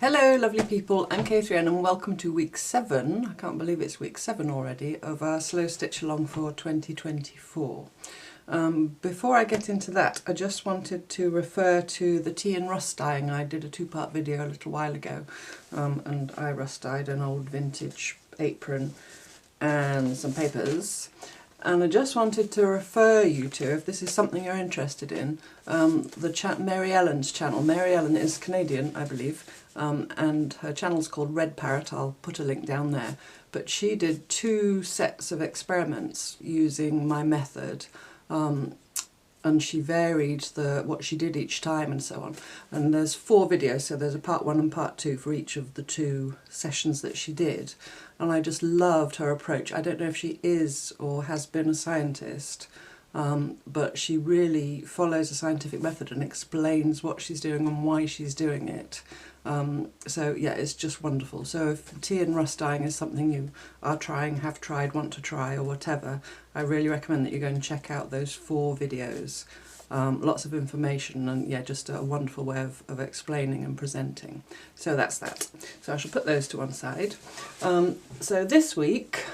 Hello lovely people, I'm K3N and welcome to week 7, I can't believe it's week 7 already, of our slow stitch along for 2024. Before I get into that, I just wanted to refer to the tea and rust dyeing. I did a 2-part video a little while ago and I rust dyed an old vintage apron and some papers. And I just wanted to refer you to, if this is something you're interested in, Mary Ellen's channel. Mary Ellen is Canadian, I believe, and her channel's called Red Parrot. I'll put a link down there. But she did 2 sets of experiments using my method, and she varied what she did each time and so on. And there's 4 videos, so there's a part 1 and part 2 for each of the 2 sessions that she did. And I just loved her approach. I don't know if she is or has been a scientist, but she really follows a scientific method and explains what she's doing and why she's doing it. So yeah, it's just wonderful. So if tea and rust dyeing is something you are trying, have tried, want to try or whatever, I really recommend that you go and check out those 4 videos. Lots of information and yeah, just a wonderful way of explaining and presenting. So that's that. So I shall put those to one side. So this week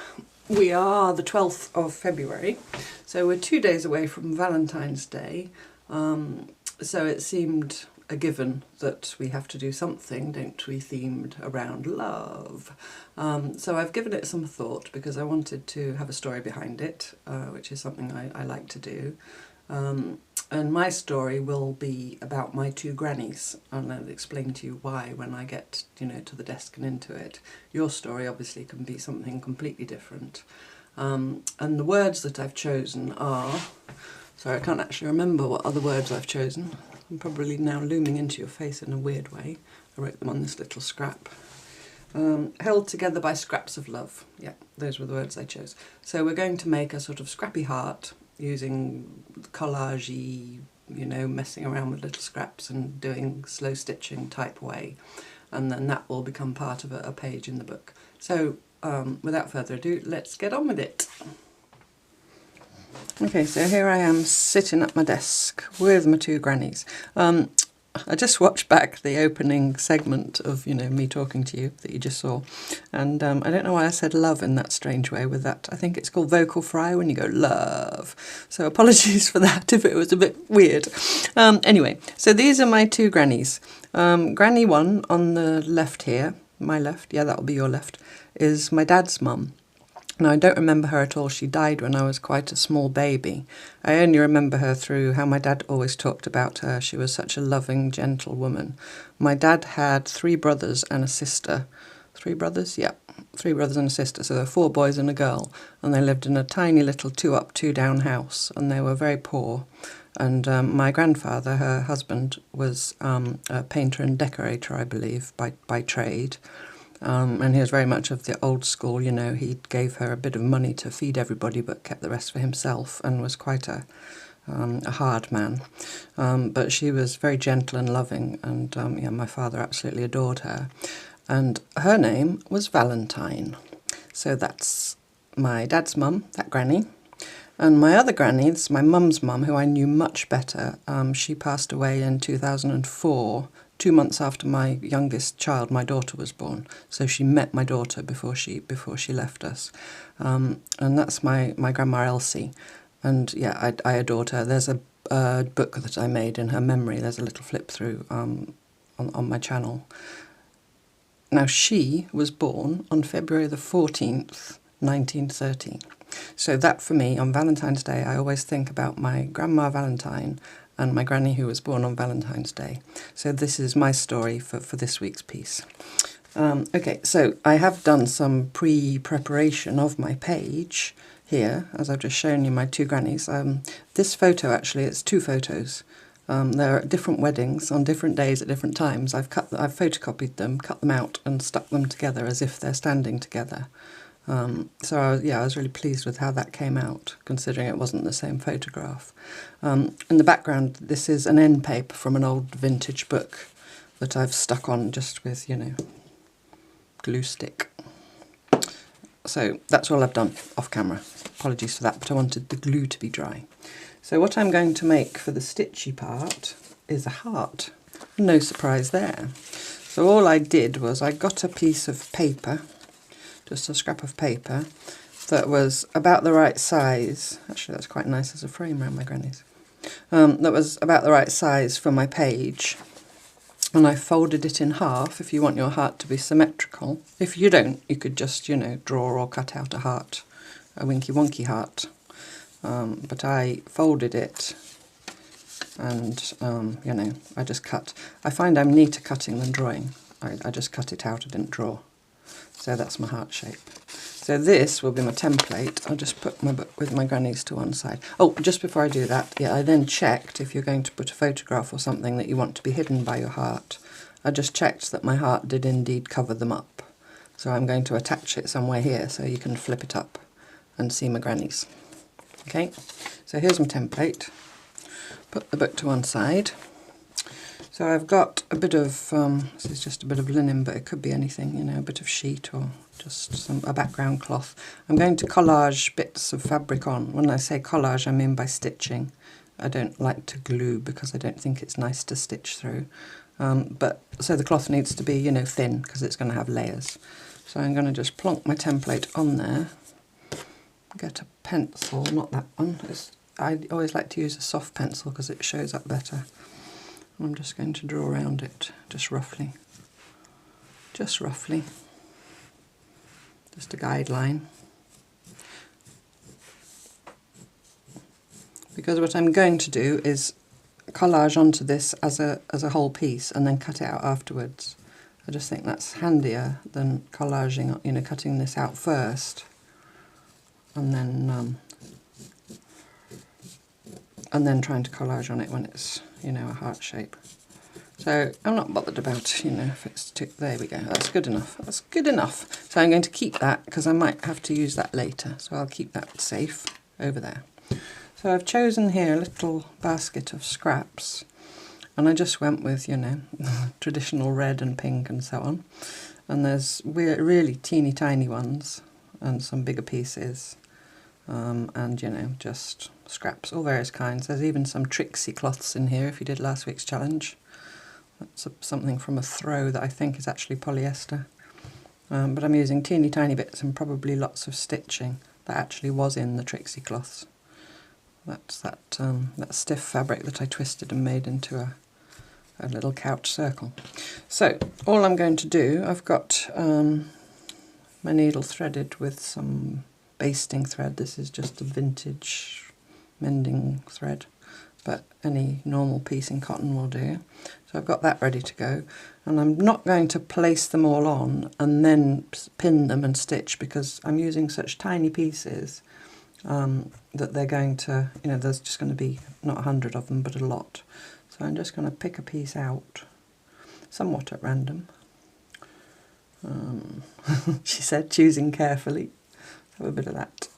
we are the 12th of February, so we're 2 days away from Valentine's Day. So it seemed a given that we have to do something, don't we, themed around love. So I've given it some thought because I wanted to have a story behind it, which is something I like to do. And my story will be about my 2 grannies, and I'll explain to you why when I get, to the desk and into it. Your story obviously can be something completely different. And the words that I've chosen are, sorry, I can't actually remember what other words I've chosen. I'm probably now looming into your face in a weird way. I wrote them on this little scrap. Held together by scraps of love. Yeah, those were the words I chose. So we're going to make a sort of scrappy heart using collage-y, messing around with little scraps and doing slow stitching type way. And then that will become part of a page in the book. So without further ado, let's get on with it. Okay, so here I am sitting at my desk with my 2 grannies. I just watched back the opening segment of, me talking to you that you just saw. And I don't know why I said love in that strange way with that. I think it's called vocal fry when you go love. So apologies for that if it was a bit weird. Anyway, so these are my 2 grannies. Granny 1 on the left here, my left, yeah, that'll be your left, is my dad's mum. Now, I don't remember her at all. She died when I was quite a small baby. I only remember her through how my dad always talked about her. She was such a loving, gentle woman. My dad had 3 brothers and a sister. 3 brothers? Yeah, 3 brothers and a sister. So there were 4 boys and a girl. And they lived in a tiny little 2-up, 2-down house. And they were very poor. And my grandfather, her husband, was a painter and decorator, I believe, by trade. And he was very much of the old school, he gave her a bit of money to feed everybody but kept the rest for himself, and was quite a hard man. But she was very gentle and loving, and yeah, my father absolutely adored her. And her name was Valentine. So that's my dad's mum, that granny. And my other granny, this is my mum's mum, who I knew much better. She passed away in 2004. 2 months after my youngest child, my daughter, was born. So she met my daughter before she left us. And that's my grandma Elsie. And yeah, I adored her. There's a book that I made in her memory. There's a little flip through on my channel. Now, she was born on February the 14th, 1930. So that for me, on Valentine's Day, I always think about my grandma Valentine and my granny who was born on Valentine's Day. So this is my story for this week's piece. Okay, so I have done some pre-preparation of my page here, as I've just shown you my 2 grannies. This photo, actually, it's 2 photos. They're at different weddings on different days at different times. I've photocopied them, cut them out and stuck them together as if they're standing together. So I was really pleased with how that came out, considering it wasn't the same photograph. In the background, this is an end paper from an old vintage book that I've stuck on just with, glue stick. So that's all I've done off camera. Apologies for that, but I wanted the glue to be dry. So what I'm going to make for the stitchy part is a heart. No surprise there. So all I did was I got a piece of paper, just a scrap of paper, that was about the right size. Actually, that's quite nice as a frame around my grannies. That was about the right size for my page. And I folded it in half if you want your heart to be symmetrical. If you don't, you could just, you know, draw or cut out a heart, a winky wonky heart. But I folded it and, you know, I just cut. I find I'm neater cutting than drawing. I just cut it out, I didn't draw. So that's my heart shape. So this will be my template. I'll just put my book with my grannies to one side. Oh, just before I do that, yeah, I then checked if you're going to put a photograph or something that you want to be hidden by your heart. I just checked that my heart did indeed cover them up. So I'm going to attach it somewhere here so you can flip it up and see my grannies. Okay, so here's my template. Put the book to one side. So I've got a bit of, this is just a bit of linen, but it could be anything, you know, a bit of sheet or just a background cloth. I'm going to collage bits of fabric on. When I say collage, I mean by stitching. I don't like to glue because I don't think it's nice to stitch through. So the cloth needs to be, you know, thin because it's going to have layers. So I'm going to just plonk my template on there. Get a pencil, not that one. I always like to use a soft pencil because it shows up better. I'm just going to draw around it, just roughly. Just roughly. Just a guideline. Because what I'm going to do is collage onto this as a whole piece and then cut it out afterwards. I just think that's handier than collaging, you know, cutting this out first and then trying to collage on it when it's, you know, a heart shape. So I'm not bothered about, you know, if it's there we go, that's good enough, that's good enough. So I'm going to keep that because I might have to use that later, so I'll keep that safe over there. So I've chosen here a little basket of scraps and I just went with, you know, traditional red and pink and so on. And there's really teeny tiny ones and some bigger pieces. And, you know, just scraps, all various kinds. There's even some tricksy cloths in here if you did last week's challenge. That's something from a throw that I think is actually polyester. But I'm using teeny tiny bits and probably lots of stitching that actually was in the tricksy cloths. That's that stiff fabric that I twisted and made into a little couch circle. So all I'm going to do, I've got my needle threaded with some basting thread. This is just a vintage mending thread, but any normal piece in cotton will do. So I've got that ready to go, and I'm not going to place them all on and then pin them and stitch because I'm using such tiny pieces that they're going to, you know, there's just going to be not 100 of them but a lot. So I'm just going to pick a piece out somewhat at random. She said, choosing carefully. Have a bit of that.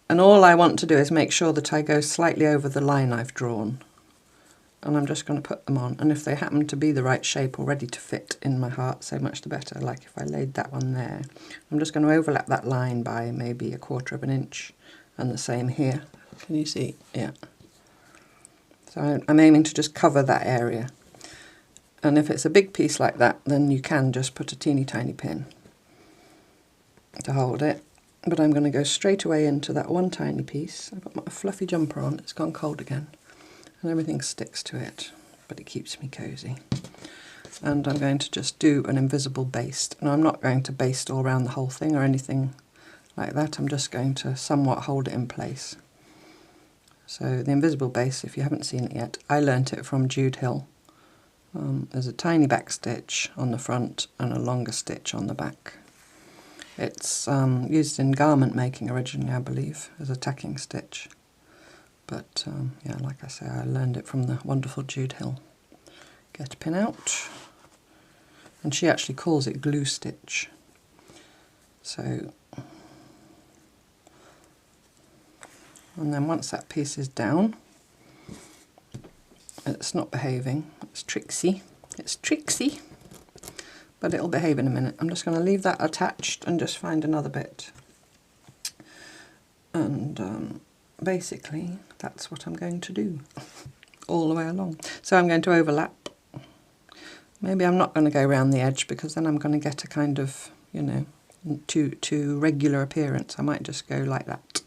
And all I want to do is make sure that I go slightly over the line I've drawn. And I'm just going to put them on. And if they happen to be the right shape or ready to fit in my heart, so much the better. Like if I laid that one there, I'm just going to overlap that line by maybe 1/4 of an inch. And the same here. Can you see? Yeah. So I'm aiming to just cover that area. And if it's a big piece like that, then you can just put a teeny tiny pin to hold it. But I'm going to go straight away into that one tiny piece. I've got my fluffy jumper on, it's gone cold again. And everything sticks to it, but it keeps me cosy. And I'm going to just do an invisible baste. And I'm not going to baste all around the whole thing or anything like that. I'm just going to somewhat hold it in place. So the invisible baste, if you haven't seen it yet, I learnt it from Jude Hill. There's a tiny back stitch on the front and a longer stitch on the back. It's used in garment making originally, I believe, as a tacking stitch. But yeah, like I say, I learned it from the wonderful Jude Hill. Get a pin out. And she actually calls it glue stitch. So, and then once that piece is down, it's not behaving, it's tricksy, but it'll behave in a minute. I'm just going to leave that attached and just find another bit. And basically that's what I'm going to do all the way along. So I'm going to overlap Maybe I'm not going to go around the edge because then I'm going to get a kind of, you know, too regular appearance. I might just go like that.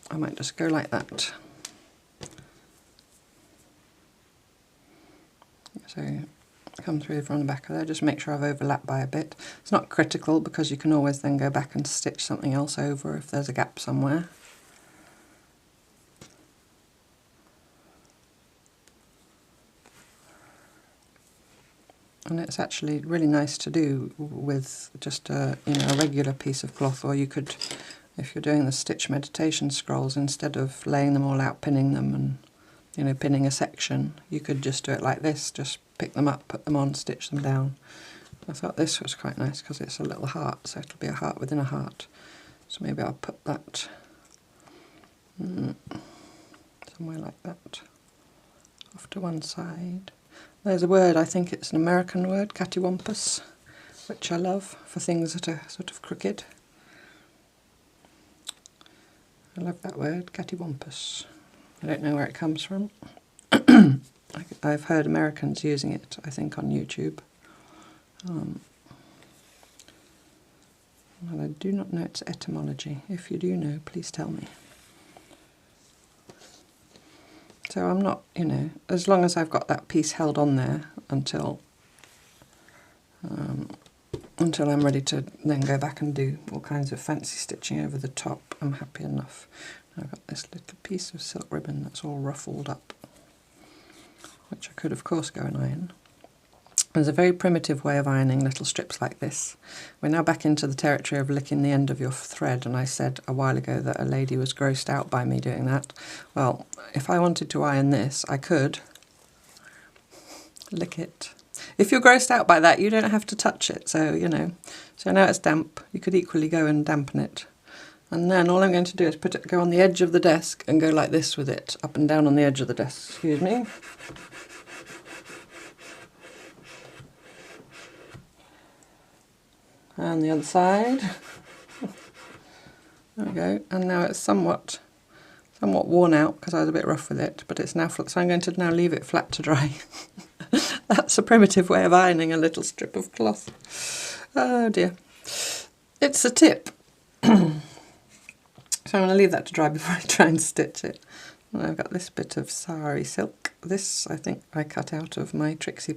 I might just go like that. So come through from the back of there, just make sure I've overlapped by a bit. It's not critical because you can always then go back and stitch something else over if there's a gap somewhere. And it's actually really nice to do with just a, you know, a regular piece of cloth, or you could, if you're doing the stitch meditation scrolls, instead of laying them all out, pinning them and, you know, pinning a section, you could just do it like this, just pick them up, put them on, stitch them down. I thought this was quite nice because it's a little heart, so it'll be a heart within a heart. So maybe I'll put that somewhere like that, off to one side. There's a word, I think it's an American word, cattywampus, which I love for things that are sort of crooked. I love that word, cattywampus. I don't know where it comes from. I've heard Americans using it, I think, on YouTube. And I do not know its etymology. If you do know, please tell me. So I'm not, you know, as long as I've got that piece held on there until I'm ready to then go back and do all kinds of fancy stitching over the top, I'm happy enough. Now I've got this little piece of silk ribbon that's all ruffled up, which I could of course go and iron. There's a very primitive way of ironing little strips like this. We're now back into the territory of licking the end of your thread, and I said a while ago that a lady was grossed out by me doing that. Well, if I wanted to iron this, I could lick it. If you're grossed out by that, you don't have to touch it, so, you know. So now it's damp, you could equally go and dampen it. And then all I'm going to do is go on the edge of the desk and go like this with it, up and down on the edge of the desk, excuse me. And the other side. There we go. And now it's somewhat worn out because I was a bit rough with it, but it's now flat, so I'm going to now leave it flat to dry. That's a primitive way of ironing a little strip of cloth. Oh dear. It's a tip. So I'm going to leave that to dry before I try and stitch it. And I've got this bit of sari silk. This I think I cut out of my Trixie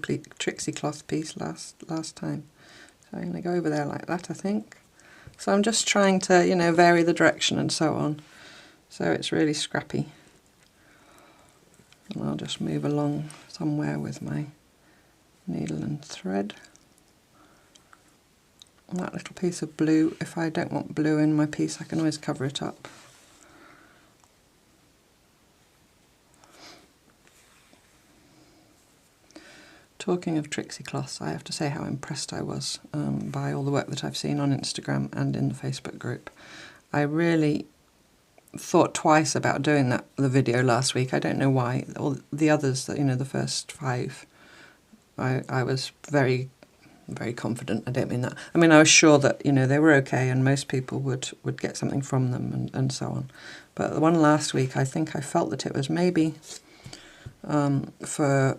cloth piece last time. So I'm going to go over there like that, I think. So I'm just trying to, you know, vary the direction and so on. So it's really scrappy. And I'll just move along somewhere with my needle and thread. And that little piece of blue, if I don't want blue in my piece, I can always cover it up. Talking of Trixie cloths, I have to say how impressed I was by all the work that I've seen on Instagram and in the Facebook group. I really thought twice about doing the video last week. I don't know why. All the others, you know, the first 5, I was very, very confident. I don't mean that. I mean, I was sure that, you know, they were okay and most people would get something from them and so on. But the one last week, I think I felt that it was maybe for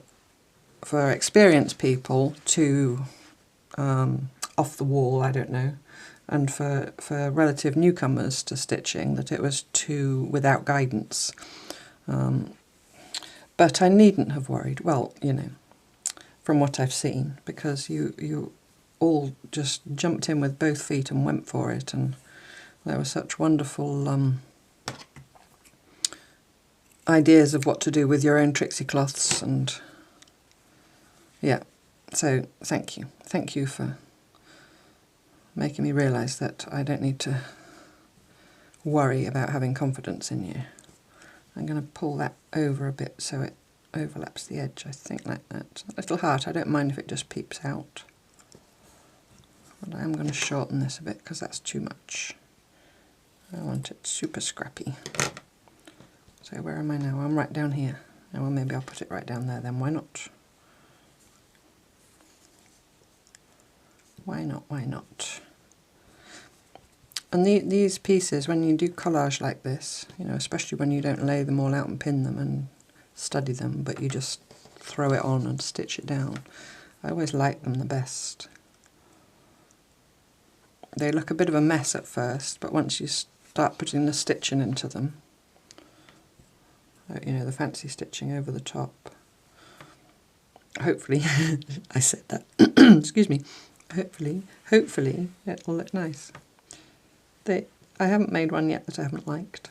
experienced people too off the wall, I don't know, and for relative newcomers to stitching, that it was too without guidance. But I needn't have worried, well, you know, from what I've seen, because you all just jumped in with both feet and went for it, and there were such wonderful ideas of what to do with your own Trixie cloths, and yeah, so thank you. Thank you for making me realise that I don't need to worry about having confidence in you. I'm going to pull that over a bit so it overlaps the edge, I think, like that. That little heart, I don't mind if it just peeps out. But I am going to shorten this a bit because that's too much. I want it super scrappy. So where am I now? I'm right down here. Oh, well, maybe I'll put it right down there then, why not? Why not, why not? And these pieces, when you do collage like this, you know, especially when you don't lay them all out and pin them and study them, but you just throw it on and stitch it down. I always like them the best. They look a bit of a mess at first, but once you start putting the stitching into them, you know, the fancy stitching over the top, hopefully, I said that, excuse me, hopefully it'll look nice. I haven't made one yet that I haven't liked.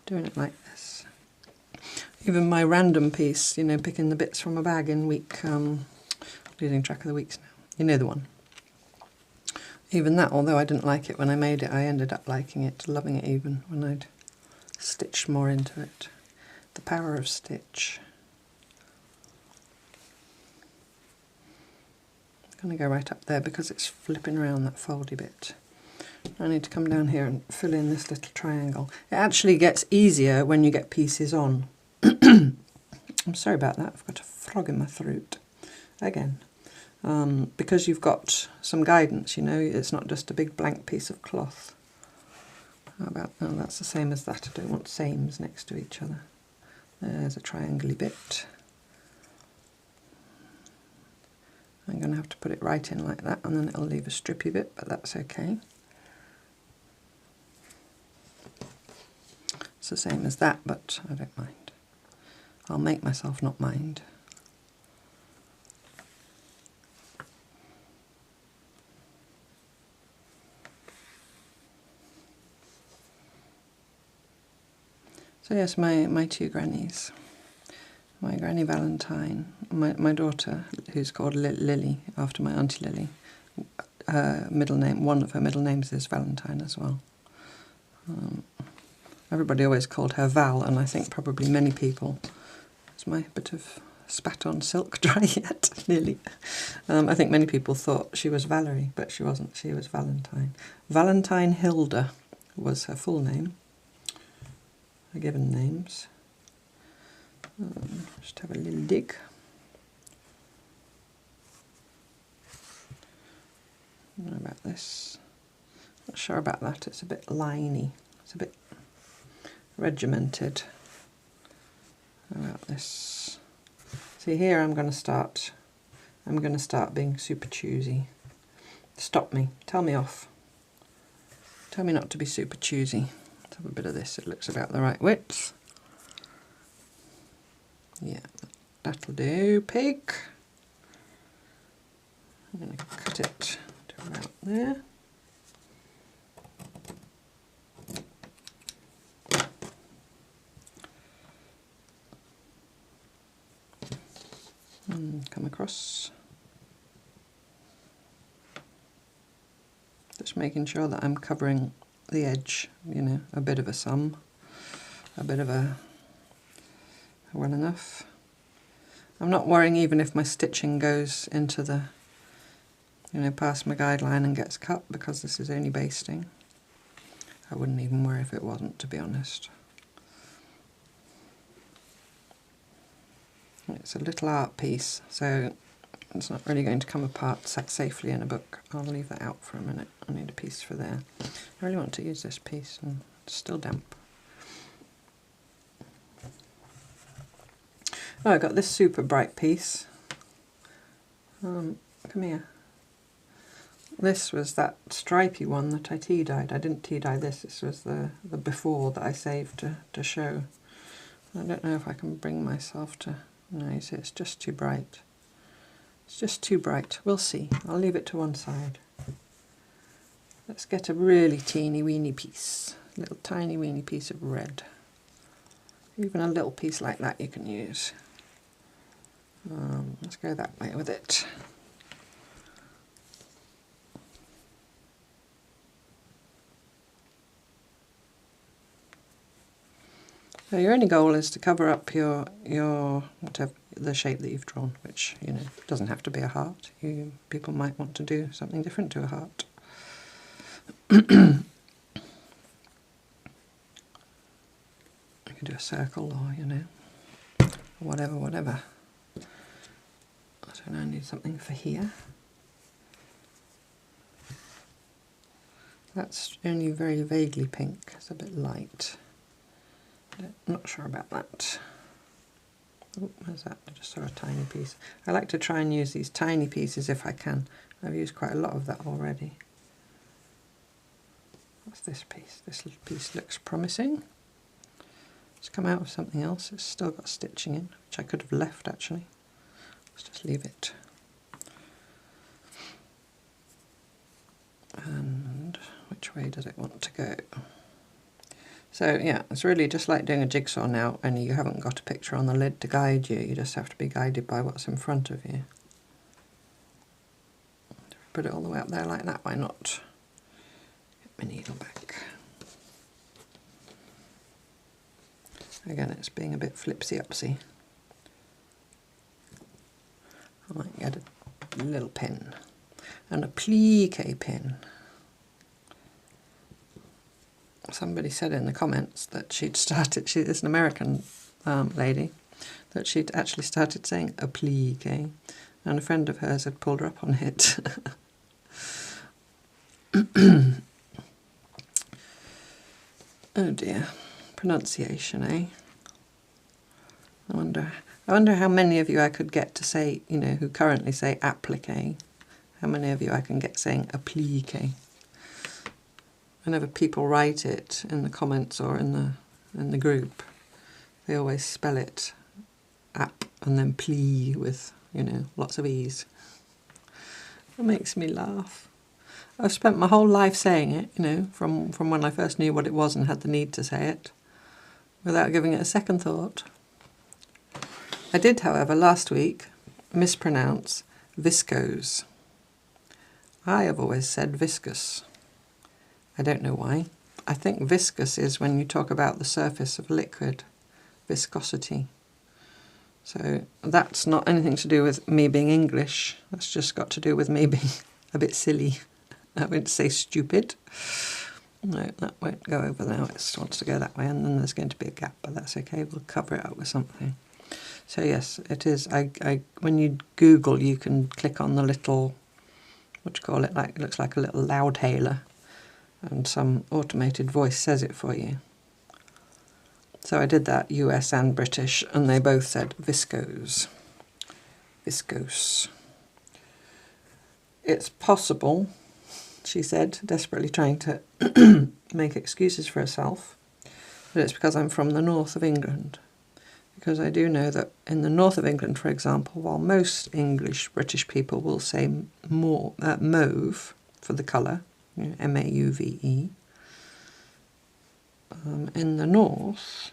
Doing it like this. Even my random piece, you know, picking the bits from a bag in week, losing track of the weeks now, you know the one. Even that, although I didn't like it when I made it, I ended up liking it, loving it even when I'd stitched more into it. The power of stitch. I'm going to go right up there because it's flipping around that foldy bit. I need to come down here and fill in this little triangle. It actually gets easier when you get pieces on. I'm sorry about that, I've got a frog in my throat again. Because you've got some guidance, you know, it's not just a big blank piece of cloth. How about, oh, that's the same as that, I don't want sames next to each other. There's a triangle-y bit. I'm going to have to put it right in like that, and then it'll leave a strippy bit, but that's okay. It's the same as that, but I don't mind. I'll make myself not mind. So yes, my two grannies. My granny Valentine, my daughter, who's called Lily, after my auntie Lily. Her middle name, one of her middle names is Valentine as well. Everybody always called her Val, and I think probably many people. Is my bit of spat on silk dry yet? Nearly. I think many people thought she was Valerie, but she wasn't. She was Valentine. Valentine Hilda was her full name. Her given names. Just have a little dig. What about this? Not sure about that. It's a bit liney. It's a bit regimented. How about this? See here, I'm going to start being super choosy. Stop me. Tell me off. Tell me not to be super choosy. Let's have a bit of this. It looks about the right width. Yeah, that'll do, pig. I'm going to cut it to about there. And come across. Just making sure that I'm covering the edge, you know, a bit of a sum, a bit of a well enough. I'm not worrying even if my stitching goes into the, you know, past my guideline and gets cut, because this is only basting. I wouldn't even worry if it wasn't, to be honest. It's a little art piece, so it's not really going to come apart safely in a book. I'll leave that out for a minute. I need a piece for there. I really want to use this piece, and it's still damp. Oh, I got this super bright piece. Come here. This was that stripy one that I tea dyed. I didn't tea dye this. This was the before that I saved to show. I don't know if I can bring myself to. No, you see, it's just too bright. It's just too bright. We'll see. I'll leave it to one side. Let's get a really teeny weeny piece. A little tiny weeny piece of red. Even a little piece like that you can use. Let's go that way with it. So your only goal is to cover up your whatever the shape that you've drawn, which, you know, doesn't have to be a heart. People might want to do something different to a heart. You could do a circle, or, you know, whatever. So now I need something for here. That's only very vaguely pink. It's a bit light. I'm not sure about that. Oh, where's that? I just saw a tiny piece. I like to try and use these tiny pieces if I can. I've used quite a lot of that already. What's this piece? This little piece looks promising. It's come out of something else. It's still got stitching in, which I could have left actually. Let's just leave it. And which way does it want to go? So yeah, it's really just like doing a jigsaw now, only you haven't got a picture on the lid to guide you, you just have to be guided by what's in front of you. Put it all the way up there like that, why not? Get my needle back. Again, it's being a bit flipsy-upsy. I might get a little pin and a plique pin. Somebody said in the comments that she'd started, she is an American lady, that she'd actually started saying applique, and a friend of hers had pulled her up on it. Oh dear, pronunciation, eh? I wonder how many of you I could get to say, you know, who currently say applique. How many of you I can get saying applique? Whenever people write it in the comments or in the group, they always spell it app and then plie with, you know, lots of e's. It makes me laugh. I've spent my whole life saying it, you know, from when I first knew what it was and had the need to say it, without giving it a second thought. I did, however, last week mispronounce viscose. I have always said viscous. I don't know why. I think viscous is when you talk about the surface of liquid, viscosity. So that's not anything to do with me being English. That's just got to do with me being a bit silly. I wouldn't say stupid. No, that won't go over now. It wants to go that way, and then there's going to be a gap, but that's okay. We'll cover it up with something. So yes, it is. When you Google, you can click on the little, what do you call it? Like, it looks like a little loudhailer, and some automated voice says it for you. So I did that, US and British, and they both said viscose. Viscose. It's possible, she said, desperately trying to make excuses for herself, but it's because I'm from the north of England. Because I do know that in the north of England, for example, while most British people will say mauve for the colour, you know, M-A-U-V-E, in the north,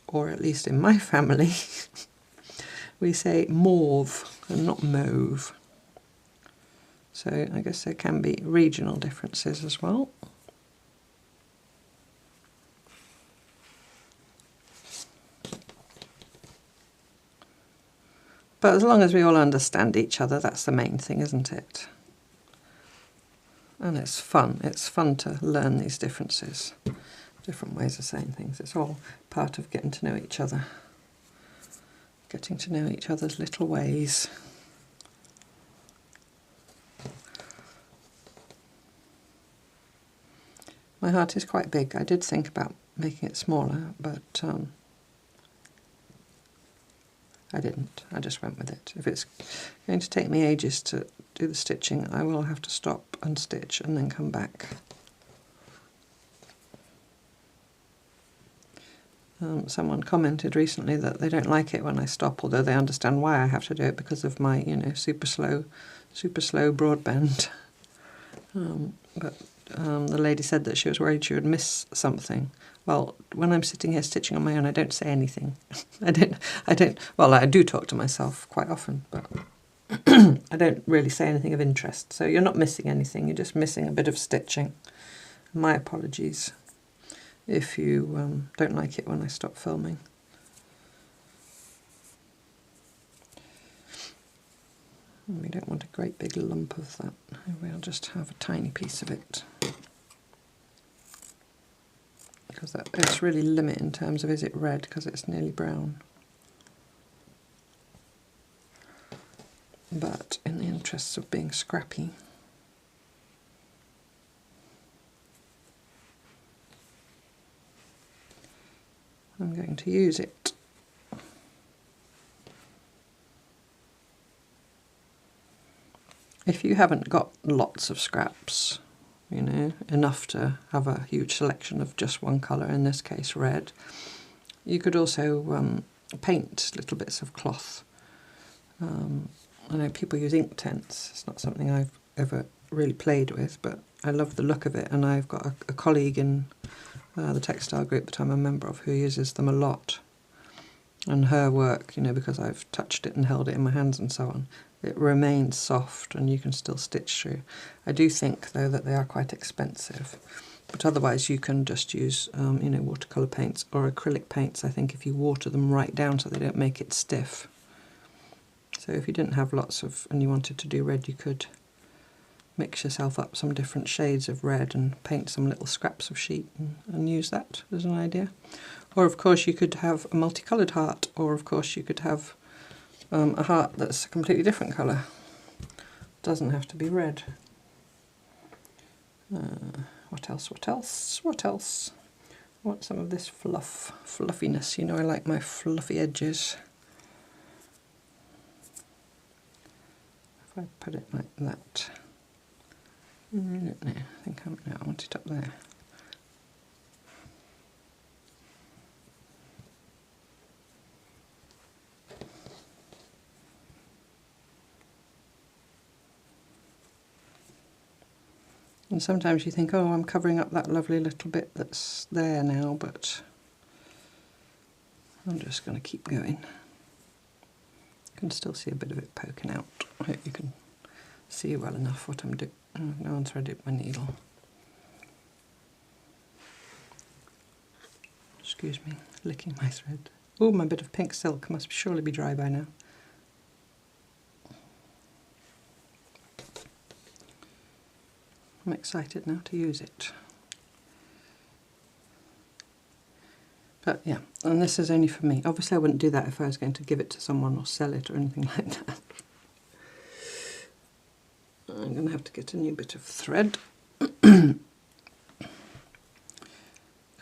or at least in my family, we say mauve and not mauve. So I guess there can be regional differences as well. But as long as we all understand each other, that's the main thing, isn't it? And it's fun. It's fun to learn these differences, different ways of saying things. It's all part of getting to know each other, getting to know each other's little ways. My heart is quite big. I did think about making it smaller, but I didn't. I just went with it. If it's going to take me ages to do the stitching, I will have to stop and stitch and then come back. Someone commented recently that they don't like it when I stop, although they understand why I have to do it because of my, you know, super slow broadband. But the lady said that she was worried she would miss something. Well, when I'm sitting here stitching on my own, I don't say anything. Well, I do talk to myself quite often, but I don't really say anything of interest. So you're not missing anything, you're just missing a bit of stitching. My apologies if you don't like it when I stop filming. We don't want a great big lump of that. We'll just have a tiny piece of it. Because it's really limit in terms of is it red, because it's nearly brown. But in the interests of being scrappy, I'm going to use it. if you haven't got lots of scraps, you know, enough to have a huge selection of just one colour, in this case red, you could also paint little bits of cloth. I know people use ink tents. It's not something I've ever really played with, but I love the look of it, and I've got a colleague in the textile group that I'm a member of who uses them a lot. And her work, you know, because I've touched it and held it in my hands and so on, it remains soft and you can still stitch through. I do think, though, that they are quite expensive. But otherwise you can just use, you know, watercolour paints or acrylic paints, I think, if you water them right down so they don't make it stiff. So if you didn't have lots of, and you wanted to do red, you could mix yourself up some different shades of red and paint some little scraps of sheet and use that as an idea. Or of course you could have a multicoloured heart, or of course you could have a heart that's a completely different colour. Doesn't have to be red. What else, what else, what else? I want some of this fluffiness, you know, I like my fluffy edges. If I put it like that, I don't know, I think I want it up there. And sometimes you think, oh, I'm covering up that lovely little bit that's there now, but I'm just going to keep going. You can still see a bit of it poking out. I hope you can see well enough what I'm doing. Oh, no one's read it with my needle. Excuse me, licking my thread. Oh, my bit of pink silk must surely be dry by now. I'm excited now to use it. But yeah, and this is only for me. Obviously I wouldn't do that if I was going to give it to someone or sell it or anything like that. I'm going to have to get a new bit of thread. Because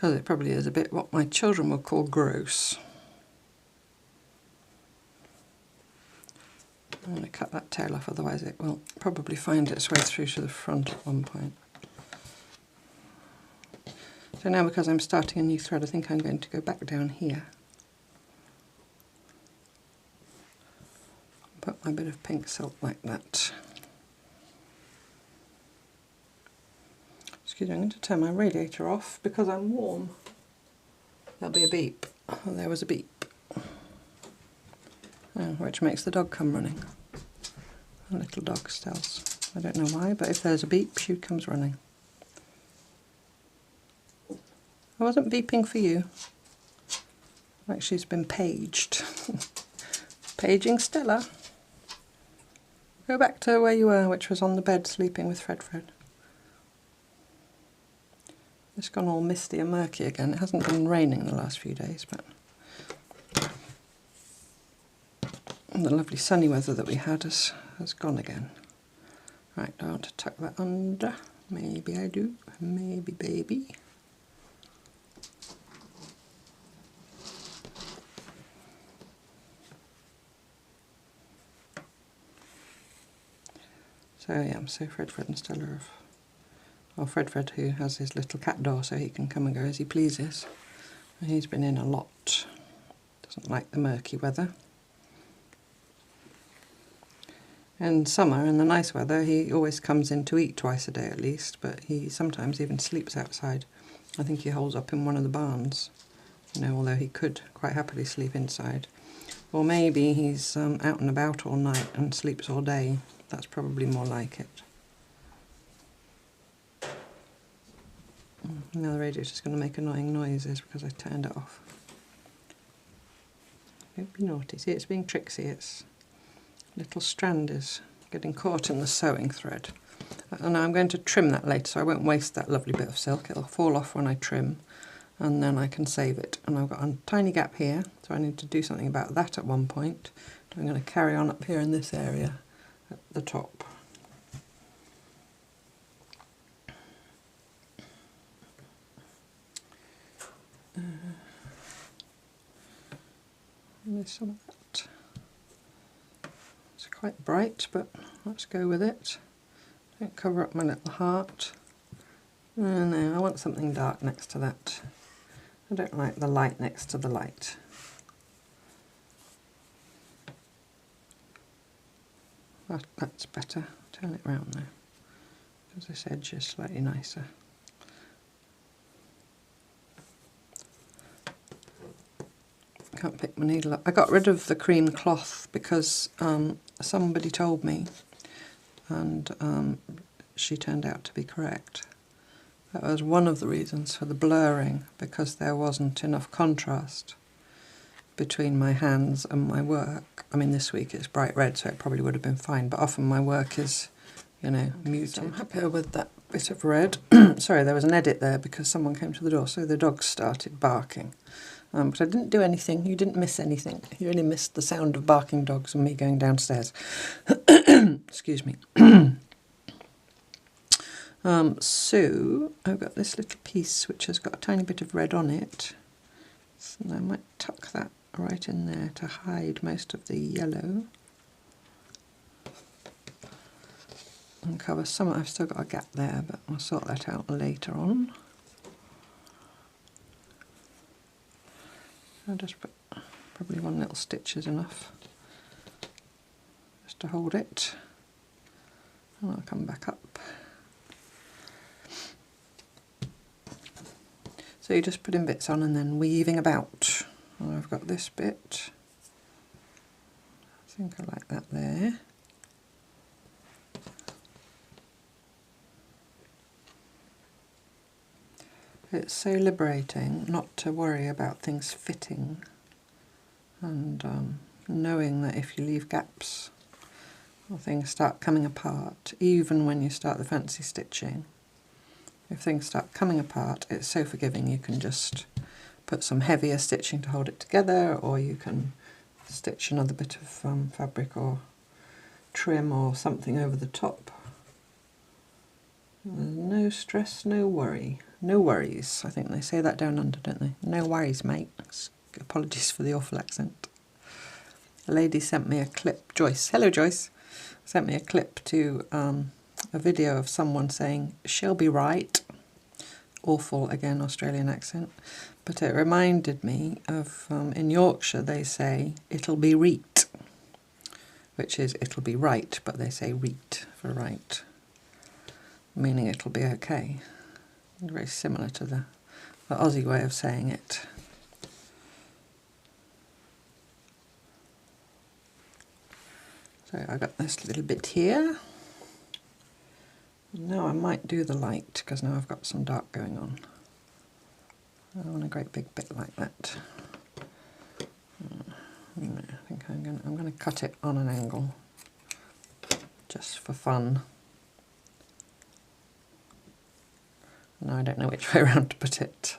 it probably is a bit what my children would call gross. I'm going to cut that tail off, otherwise it will probably find its way through to the front at one point. So now, because I'm starting a new thread, I think I'm going to go back down here. Put my bit of pink silk like that. Excuse me, I'm going to turn my radiator off because I'm warm. There'll be a beep. Oh, there was a beep. Oh, which makes the dog come running. A little dog stealth. I don't know why, but if there's a beep, she comes running. I wasn't beeping for you. Like she's been paged. Paging Stella. Go back to where you were, which was on the bed sleeping with Fred. It's gone all misty and murky again. It hasn't been raining the last few days, but the lovely sunny weather that we had has gone again. Right, I want to tuck that under. Maybe I do. Maybe, baby. So yeah, so Fred and Stella have, well, Fred who has his little cat door so he can come and go as he pleases. And he's been in a lot. Doesn't like the murky weather. In summer, in the nice weather, he always comes in to eat twice a day at least, but he sometimes even sleeps outside. I think he holds up in one of the barns, you know, although he could quite happily sleep inside. Or maybe he's out and about all night and sleeps all day. That's probably more like it. Now the radiator's going to make annoying noises because I turned it off. Don't be naughty. See, it's being tricksy. Its little strand is getting caught in the sewing thread. And I'm going to trim that later, so I won't waste that lovely bit of silk. It'll fall off when I trim, and then I can save it. And I've got a tiny gap here, so I need to do something about that at one point. I'm going to carry on up here in this area at the top. There's some of that. It's quite bright, but let's go with it. Don't cover up my little heart. Oh, no, I want something dark next to that. I don't like the light next to the light. That's better. Turn it round now, because this edge is slightly nicer. Can't pick my needle up. I got rid of the cream cloth because somebody told me, and she turned out to be correct. That was one of the reasons for the blurring, because there wasn't enough contrast between my hands and my work. I mean, this week it's bright red, so it probably would have been fine, but often my work is, you know, muted. So I'm happier with that bit of red. Sorry, there was an edit there because someone came to the door, so the dogs started barking. But I didn't do anything. You didn't miss anything. You only missed the sound of barking dogs and me going downstairs. Excuse me. So I've got this little piece which has got a tiny bit of red on it. So I might tuck that right in there to hide most of the yellow. And cover some. I've still got a gap there, but I'll sort that out later on. I'll just put probably one little stitch is enough just to hold it, and I'll come back up. So you're just putting bits on and then weaving about. And I've got this bit. I think I like that there. It's so liberating not to worry about things fitting, and knowing that if you leave gaps or things start coming apart, even when you start the fancy stitching, if things start coming apart, it's so forgiving. You can just put some heavier stitching to hold it together, or you can stitch another bit of fabric or trim or something over the top. There's no stress, no worry. No worries. I think they say that down under, don't they? No worries, mate. Apologies for the awful accent. A lady sent me a clip. Joyce. Hello, Joyce. Sent me a clip to a video of someone saying, she'll be right. Awful, again, Australian accent. But it reminded me of, in Yorkshire, they say, it'll be reet, which is it'll be right, but they say reet for right, meaning it'll be okay. Very similar to the Aussie way of saying it. So I got this little bit here. Now I might do the light, because now I've got some dark going on. I want a great big bit like that. I think I'm going to cut it on an angle, just for fun. No, I don't know which way around to put it.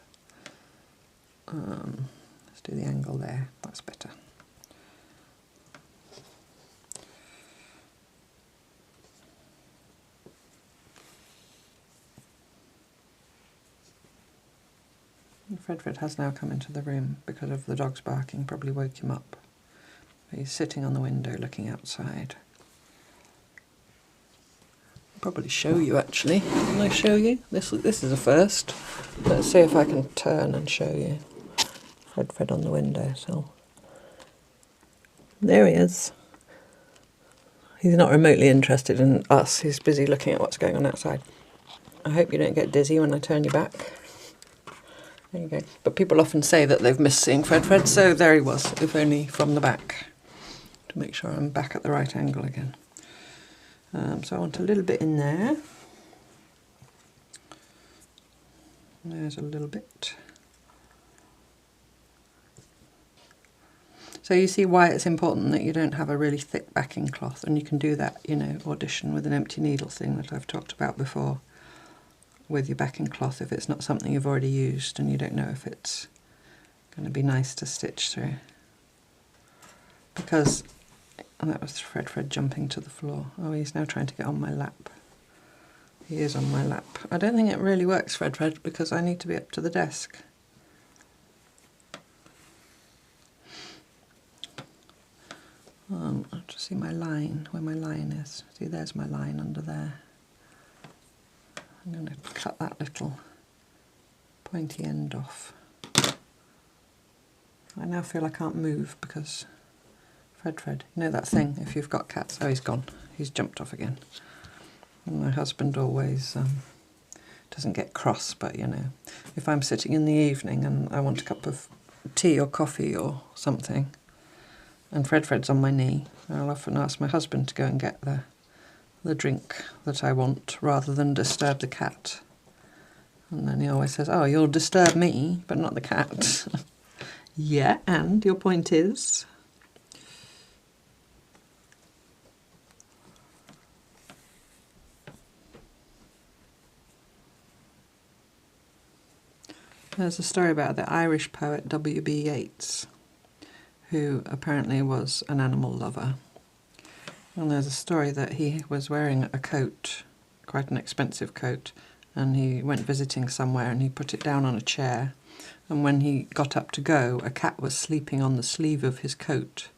Let's do the angle there, that's better. Fred has now come into the room because of the dogs barking, probably woke him up. He's sitting on the window looking outside. Probably show you actually. Can I show you? This is a first. Let's see if I can turn and show you. Fred on the windowsill. There he is. He's not remotely interested in us. He's busy looking at what's going on outside. I hope you don't get dizzy when I turn you back. There you go. But people often say that they've missed seeing Fred, so there he was, if only from the back, to make sure I'm back at the right angle again. So I want a little bit in there. There's a little bit. So you see why it's important that you don't have a really thick backing cloth, and you can do that, you know, audition with an empty needle thing that I've talked about before, with your backing cloth if it's not something you've already used and you don't know if it's going to be nice to stitch through. Because, and that was Fred jumping to the floor. Oh, he's now trying to get on my lap. He is on my lap. I don't think it really works, Fred, because I need to be up to the desk. I'll to see my line, where my line is. See, there's my line under there. I'm going to cut that little pointy end off. I now feel I can't move because Fred, you know that thing, if you've got cats, oh, he's gone, he's jumped off again. And my husband always doesn't get cross, but you know, if I'm sitting in the evening and I want a cup of tea or coffee or something, and Fred's on my knee, I'll often ask my husband to go and get the drink that I want rather than disturb the cat. And then he always says, oh, you'll disturb me, but not the cat. Yeah, and your point is? There's a story about the Irish poet W.B. Yeats, who apparently was an animal lover. And there's a story that he was wearing a coat, quite an expensive coat, and he went visiting somewhere and he put it down on a chair. And when he got up to go, a cat was sleeping on the sleeve of his coat.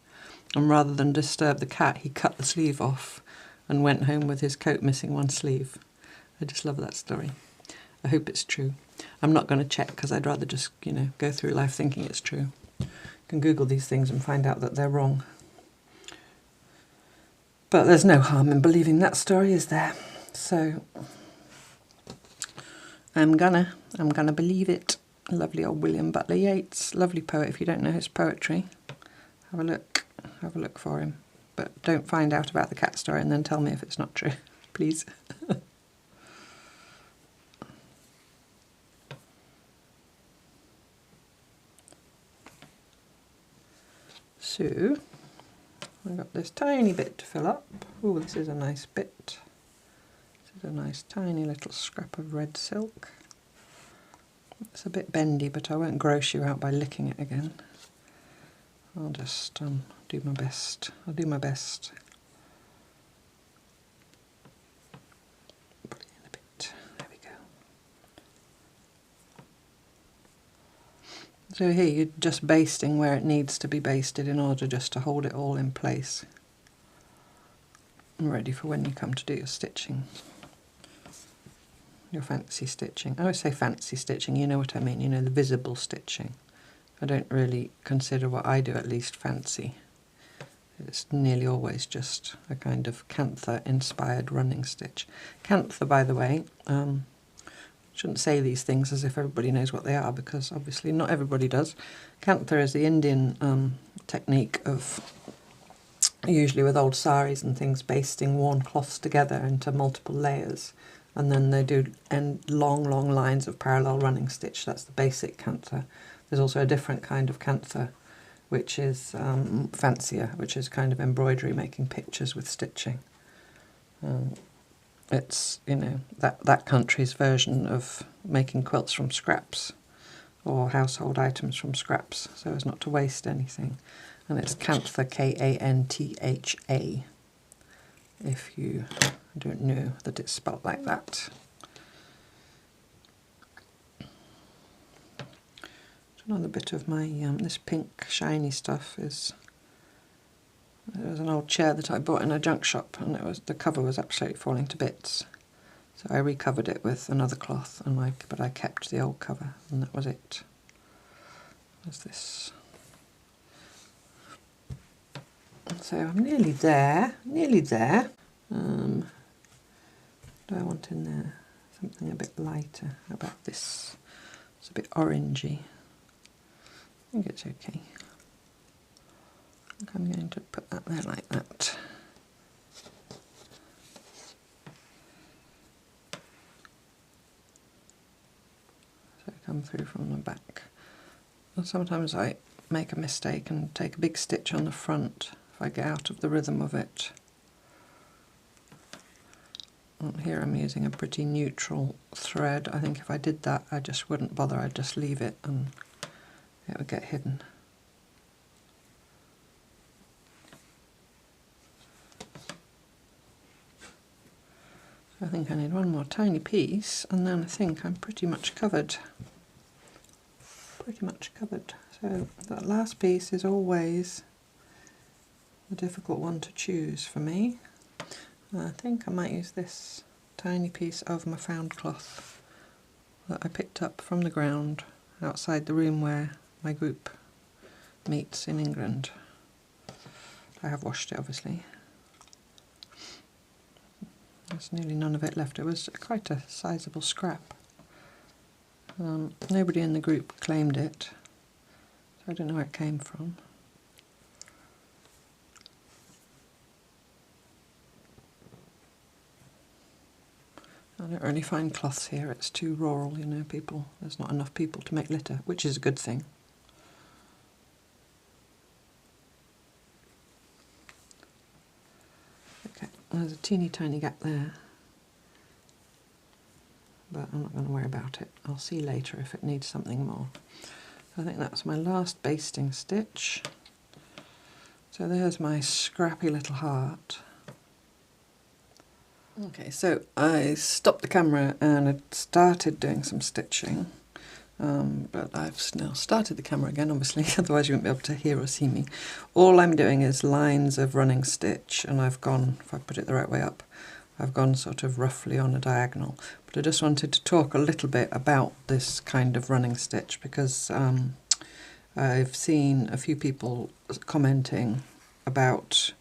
And rather than disturb the cat, he cut the sleeve off and went home with his coat missing one sleeve. I just love that story. I hope it's true. I'm not going to check because I'd rather just, you know, go through life thinking it's true. You can Google these things and find out that they're wrong. But there's no harm in believing that story, is there? So I'm gonna believe it. Lovely old William Butler Yeats, lovely poet. If you don't know his poetry, have a look for him. But don't find out about the cat story and then tell me if it's not true, please. So I've got this tiny bit to fill up. Oh, this is a nice bit. This is a nice tiny little scrap of red silk. It's a bit bendy, but I won't gross you out by licking it again. I'll just do my best. I'll do my best. Put it in a bit. There we go. So here you're just basting where it needs to be basted in order just to hold it all in place. And ready for when you come to do your stitching. Your fancy stitching. I always say fancy stitching, you know what I mean, you know, the visible stitching. I don't really consider what I do at least fancy. It's nearly always just a kind of cantha inspired running stitch. Cantha, by the way, shouldn't say these things as if everybody knows what they are, because obviously not everybody does. Cantha is the Indian technique of, usually with old saris and things, basting worn cloths together into multiple layers. And then they do long lines of parallel running stitch. That's the basic cantha. There's also a different kind of cantha, which is fancier, which is kind of embroidery, making pictures with stitching. It's, you know, that country's version of making quilts from scraps, or household items from scraps, so as not to waste anything. And it's cantha, K-A-N-T-H-A, if you don't know that it's spelt like that. Another bit of my, this pink shiny stuff is, it was an old chair that I bought in a junk shop, and the cover was absolutely falling to bits. So I recovered it with another cloth, but I kept the old cover, and that was it. There's this. So I'm nearly there, nearly there. What do I want in there? Something a bit lighter. How about this? It's a bit orangey. I think it's okay. I think I'm going to put that there like that. So come through from the back. And sometimes I make a mistake and take a big stitch on the front if I get out of the rhythm of it. And here I'm using a pretty neutral thread. I think if I did that I just wouldn't bother, I'd just leave it and it would get hidden. I think I need one more tiny piece, and then I think I'm pretty much covered. Pretty much covered. So that last piece is always a difficult one to choose for me. I think I might use this tiny piece of my found cloth that I picked up from the ground outside the room where my group meets in England. I have washed it, obviously. There's nearly none of it left. It was quite a sizable scrap. Nobody in the group claimed it, so I don't know where it came from. I don't really find cloths here, it's too rural, you know, there's not enough people to make litter, which is a good thing. Okay, there's a teeny tiny gap there, but I'm not going to worry about it. I'll see later if it needs something more. I think that's my last basting stitch. So there's my scrappy little heart. Okay, so I stopped the camera and had started doing some stitching, but I've now started the camera again, obviously, otherwise you won't be able to hear or see me. All I'm doing is lines of running stitch, and I've gone, if I put it the right way up, I've gone sort of roughly on a diagonal. But I just wanted to talk a little bit about this kind of running stitch, because I've seen a few people commenting about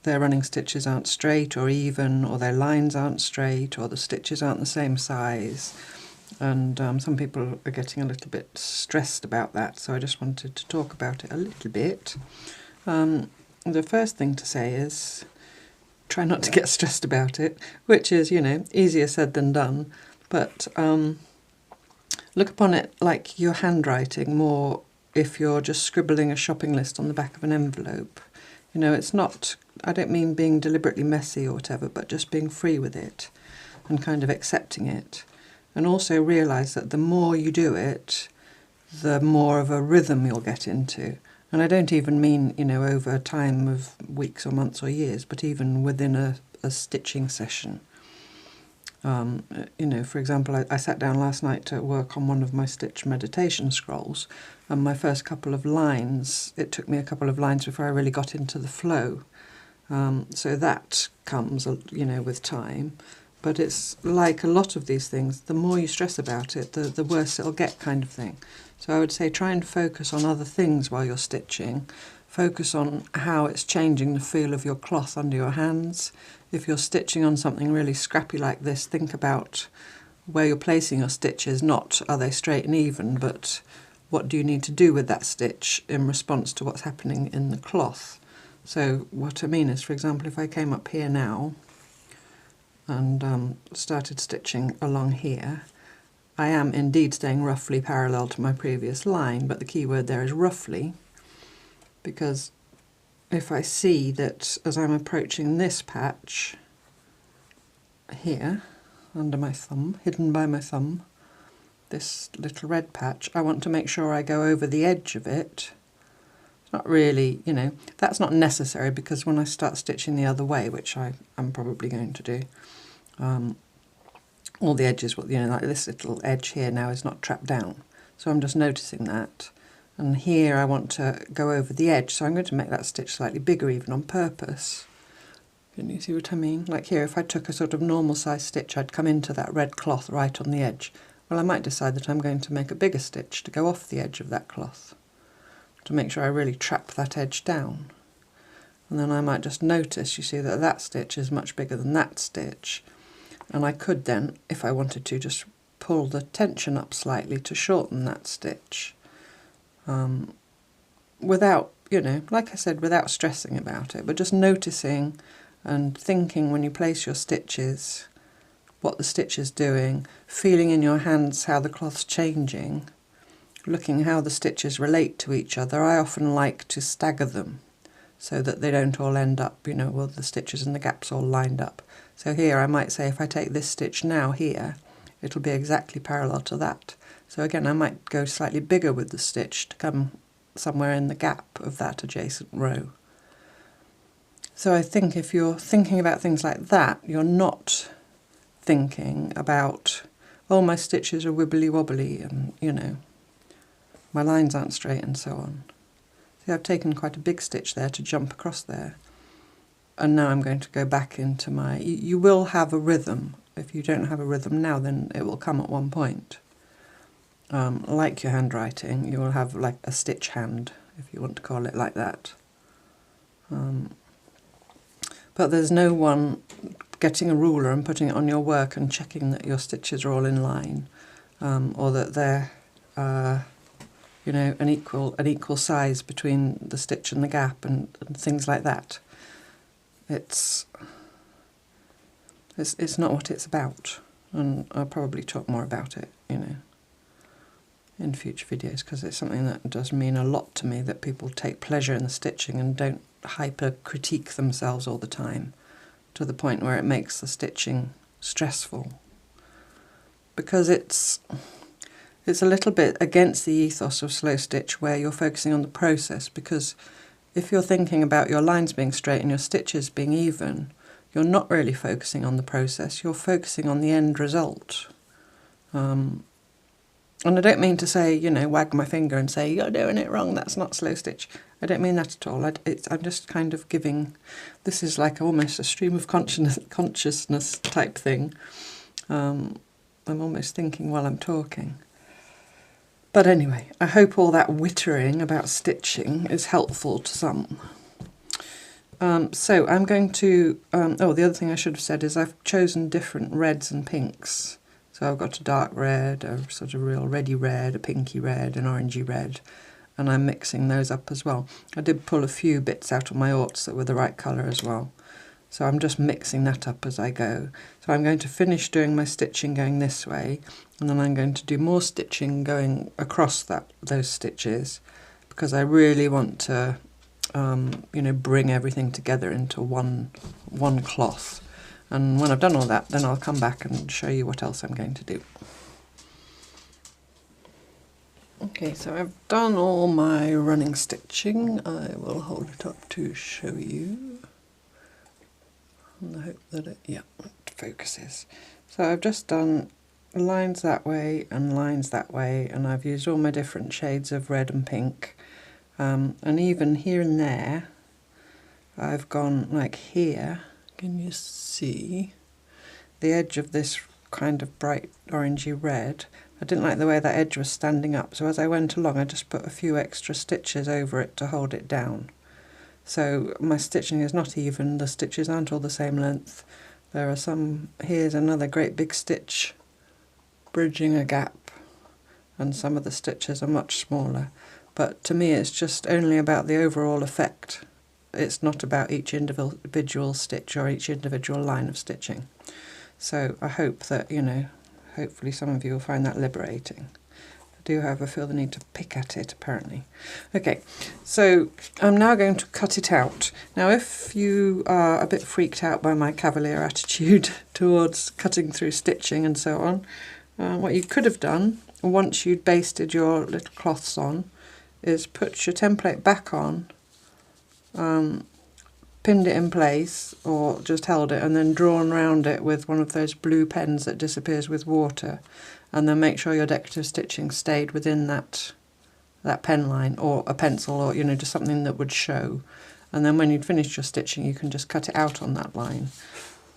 their running stitches aren't straight or even, or their lines aren't straight, or the stitches aren't the same size, and some people are getting a little bit stressed about that, so I just wanted to talk about it a little bit. The first thing to say is try not to get stressed about it, which is, you know, easier said than done, but look upon it like your handwriting more if you're just scribbling a shopping list on the back of an envelope. You know, it's not, I don't mean being deliberately messy or whatever, but just being free with it and kind of accepting it. And also realise that the more you do it, the more of a rhythm you'll get into. And I don't even mean, you know, over a time of weeks or months or years, but even within a stitching session. You know, for example, I sat down last night to work on one of my stitch meditation scrolls, and my first couple of lines, it took me a couple of lines before I really got into the flow. So that comes, you know, with time. But it's like a lot of these things, the more you stress about it, the worse it'll get, kind of thing. So I would say try and focus on other things while you're stitching. Focus on how it's changing the feel of your cloth under your hands. If you're stitching on something really scrappy like this, think about where you're placing your stitches, not are they straight and even, but what do you need to do with that stitch in response to what's happening in the cloth. So what I mean is, for example, if I came up here now and started stitching along here, I am indeed staying roughly parallel to my previous line, but the key word there is roughly, because if I see that as I'm approaching this patch here, under my thumb, hidden by my thumb, this little red patch, I want to make sure I go over the edge of it. It's not really, you know, that's not necessary, because when I start stitching the other way, which I'm probably going to do, all the edges, you know, like this little edge here now is not trapped down. So I'm just noticing that. And here I want to go over the edge, so I'm going to make that stitch slightly bigger even on purpose. Can you see what I mean? Like here, if I took a sort of normal size stitch, I'd come into that red cloth right on the edge. Well, I might decide that I'm going to make a bigger stitch to go off the edge of that cloth, to make sure I really trap that edge down. And then I might just notice, you see, that that stitch is much bigger than that stitch. And I could then, if I wanted to, just pull the tension up slightly to shorten that stitch. Without, you know, like I said, without stressing about it, but just noticing and thinking when you place your stitches, what the stitch is doing, feeling in your hands how the cloth's changing, looking how the stitches relate to each other. I often like to stagger them so that they don't all end up, you know, well, the stitches and the gaps all lined up. So here I might say if I take this stitch now here, it'll be exactly parallel to that. So again, I might go slightly bigger with the stitch to come somewhere in the gap of that adjacent row. So I think if you're thinking about things like that, you're not thinking about, oh, my stitches are wibbly wobbly and, you know, my lines aren't straight and so on. See, I've taken quite a big stitch there to jump across there. And now I'm going to go back into my... You will have a rhythm. If you don't have a rhythm now, then it will come at one point. Like your handwriting, you will have like a stitch hand, if you want to call it like that. But there's no one getting a ruler and putting it on your work and checking that your stitches are all in line, or that they're you know, an equal size between the stitch and the gap, and things like that. It's not what it's about, and I'll probably talk more about it, you know, in future videos, because it's something that does mean a lot to me, that people take pleasure in the stitching and don't hyper critique themselves all the time to the point where it makes the stitching stressful, because it's a little bit against the ethos of slow stitch, where you're focusing on the process. Because if you're thinking about your lines being straight and your stitches being even, you're not really focusing on the process, you're focusing on the end result. And I don't mean to say, you know, wag my finger and say, you're doing it wrong, that's not slow stitch. I don't mean that at all. I'm just kind of giving, this is like almost a stream of consciousness type thing. I'm almost thinking while I'm talking. But anyway, I hope all that wittering about stitching is helpful to some. So I'm going to, oh, the other thing I should have said is I've chosen different reds and pinks. So I've got a dark red, a sort of real reddy red, a pinky red, an orangey red, and I'm mixing those up as well. I did pull a few bits out of my orts that were the right colour as well. So I'm just mixing that up as I go. So I'm going to finish doing my stitching going this way, and then I'm going to do more stitching going across those stitches, because I really want to, you know, bring everything together into one cloth. And when I've done all that, then I'll come back and show you what else I'm going to do. Okay, so I've done all my running stitching. I will hold it up to show you. And I hope that it focuses. So I've just done lines that way and lines that way, and I've used all my different shades of red and pink. And even here and there, I've gone like here. Can you see the edge of this kind of bright orangey red? I didn't like the way that edge was standing up, so as I went along I just put a few extra stitches over it to hold it down. So my stitching is not even, the stitches aren't all the same length. There are some, here's another great big stitch bridging a gap, and some of the stitches are much smaller. But to me it's just only about the overall effect. It's not about each individual stitch or each individual line of stitching. So I hope that, you know, hopefully some of you will find that liberating. I do, however, feel the need to pick at it, apparently. Okay, so I'm now going to cut it out. Now, if you are a bit freaked out by my cavalier attitude towards cutting through stitching and so on, what you could have done, once you'd basted your little cloths on, is put your template back on, pinned it in place or just held it, and then drawn around it with one of those blue pens that disappears with water, and then make sure your decorative stitching stayed within that pen line, or a pencil, or, you know, just something that would show. And then when you'd finished your stitching you can just cut it out on that line.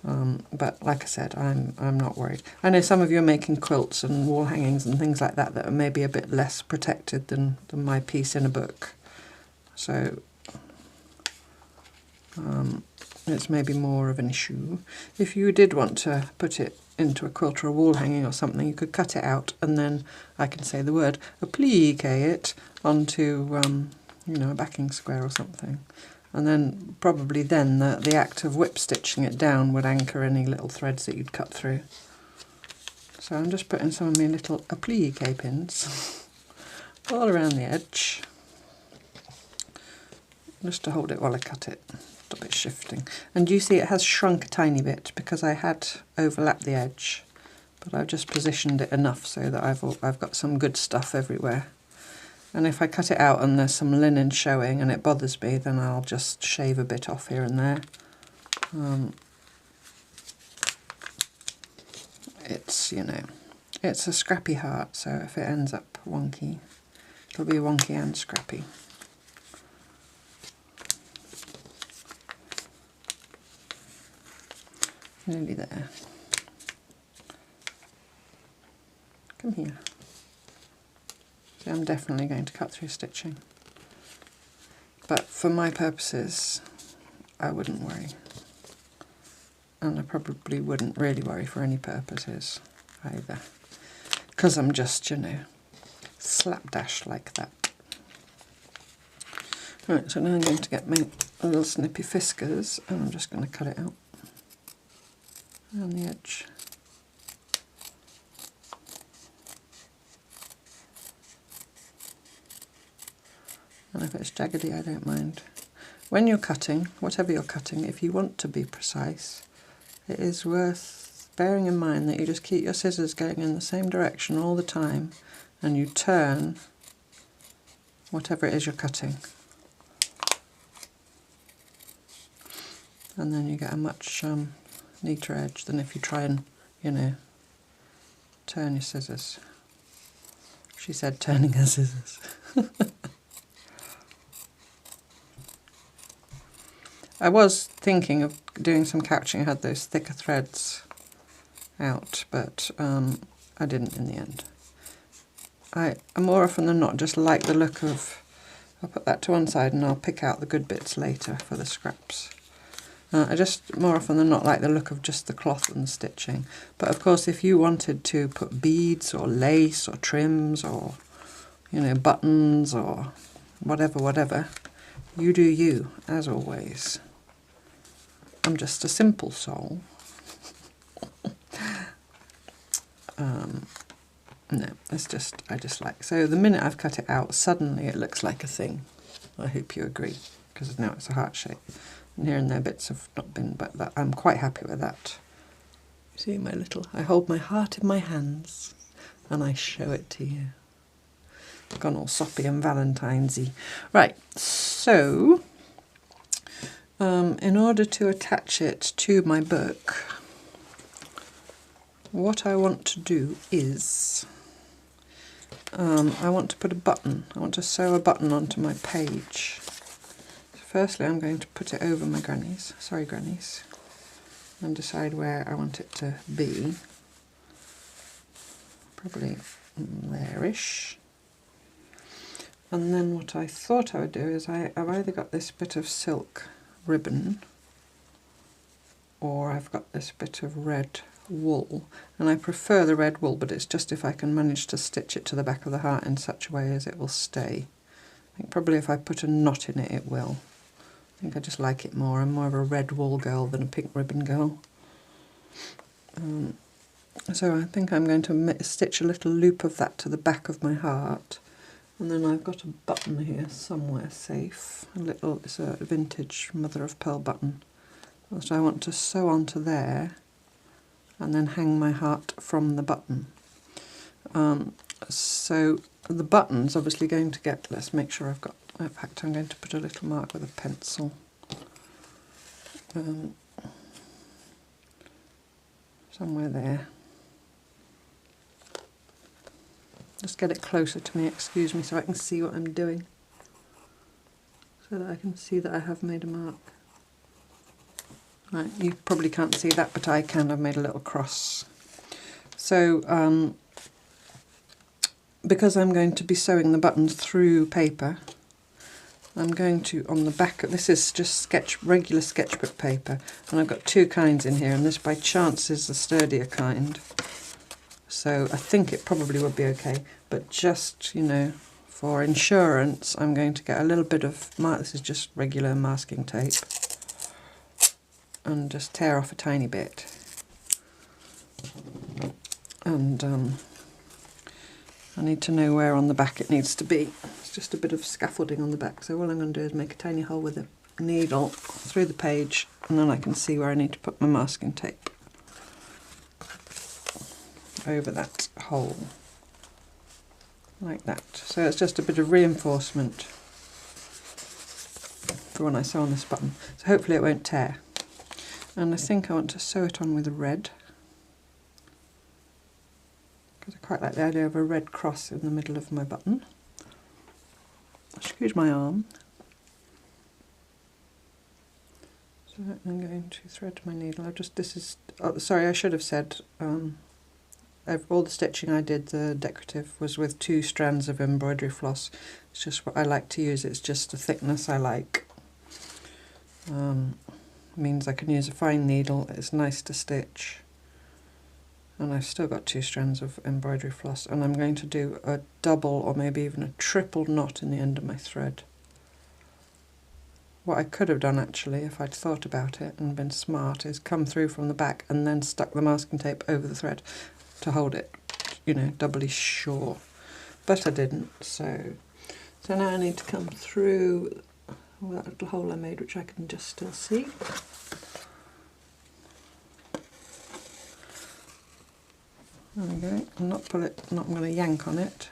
But like I said, I'm not worried. I know some of you are making quilts and wall hangings and things like that that are maybe a bit less protected than my piece in a book. So it's maybe more of an issue. If you did want to put it into a quilt or a wall hanging or something, you could cut it out, and then I can say the word, applique it onto you know, a backing square or something, and then probably then the act of whip stitching it down would anchor any little threads that you'd cut through. So I'm just putting some of my little applique pins all around the edge, just to hold it while I cut it. Stop it shifting. And you see it has shrunk a tiny bit because I had overlapped the edge, but I've just positioned it enough so that I've got some good stuff everywhere. And if I cut it out and there's some linen showing and it bothers me, then I'll just shave a bit off here and there. It's, you know, it's a scrappy heart, so if it ends up wonky, it'll be wonky and scrappy. Nearly there. Come here. So I'm definitely going to cut through stitching. But for my purposes, I wouldn't worry. And I probably wouldn't really worry for any purposes either. Because I'm just, you know, slapdash like that. Right, so now I'm going to get my little snippy fiskers and I'm just going to cut it out around the edge. And if it's jaggedy, I don't mind. When you're cutting, whatever you're cutting, if you want to be precise, it is worth bearing in mind that you just keep your scissors going in the same direction all the time and you turn whatever it is you're cutting. And then you get a much neater edge than if you try and, you know, turn your scissors. She said turning her scissors. I was thinking of doing some couching. I had those thicker threads out, but I didn't in the end. I more often than not just like the look of, I'll put that to one side and I'll pick out the good bits later for the scraps. I just more often than not like the look of just the cloth and the stitching. But of course if you wanted to put beads or lace or trims or, you know, buttons or whatever, you do you, as always. I'm just a simple soul. No, it's just, I just like, so the minute I've cut it out, suddenly it looks like a thing. I hope you agree, because now it's a heart shape. And here and there bits have not been, but that, I'm quite happy with that. See my little, I hold my heart in my hands and I show it to you. Gone all soppy and Valentine's-y. Right, so in order to attach it to my book, what I want to do is I want to put a button. I want to sew a button onto my page. So firstly I'm going to put it over my grannies, sorry grannies, and decide where I want it to be. Probably there-ish. And then what I thought I would do is I've either got this bit of silk ribbon or I've got this bit of red wool, and I prefer the red wool, but it's just if I can manage to stitch it to the back of the heart in such a way as it will stay. I think probably if I put a knot in it, it will. I think I just like it more. I'm more of a red wool girl than a pink ribbon girl. So I think I'm going to stitch a little loop of that to the back of my heart. And then I've got a button here somewhere safe. It's a vintage mother of pearl button. So I want to sew onto there and then hang my heart from the button. So the button's obviously going to get, let's make sure I've got, in fact I'm going to put a little mark with a pencil. Somewhere there. Just get it closer to me, excuse me, so I can see what I'm doing. So that I can see that I have made a mark. Right, you probably can't see that, but I can. I've made a little cross. So, because I'm going to be sewing the buttons through paper, I'm going to, on the back, this is just regular sketchbook paper, and I've got two kinds in here, and this by chance is the sturdier kind. So I think it probably would be okay, but just, you know, for insurance, I'm going to get a little bit of, this is just regular masking tape, and just tear off a tiny bit. And I need to know where on the back it needs to be. It's just a bit of scaffolding on the back, so all I'm going to do is make a tiny hole with a needle through the page, and then I can see where I need to put my masking tape over that hole, like that. So it's just a bit of reinforcement for when I sew on this button. So hopefully it won't tear. And I think I want to sew it on with red, because I quite like the idea of a red cross in the middle of my button. Excuse my arm. So So I'm going to thread my needle. Sorry, I should have said, all the stitching I did, the decorative, was with 2 strands of embroidery floss. It's just what I like to use, it's just the thickness I like. Means I can use a fine needle, it's nice to stitch. And I've still got 2 strands of embroidery floss, and I'm going to do a double or maybe even a triple knot in the end of my thread. What I could have done actually, if I'd thought about it and been smart, is come through from the back and then stuck the masking tape over the thread to hold it, you know, doubly sure. But I didn't, so now I need to come through that little hole I made, which I can just still see. There we go. I'm not going to yank on it.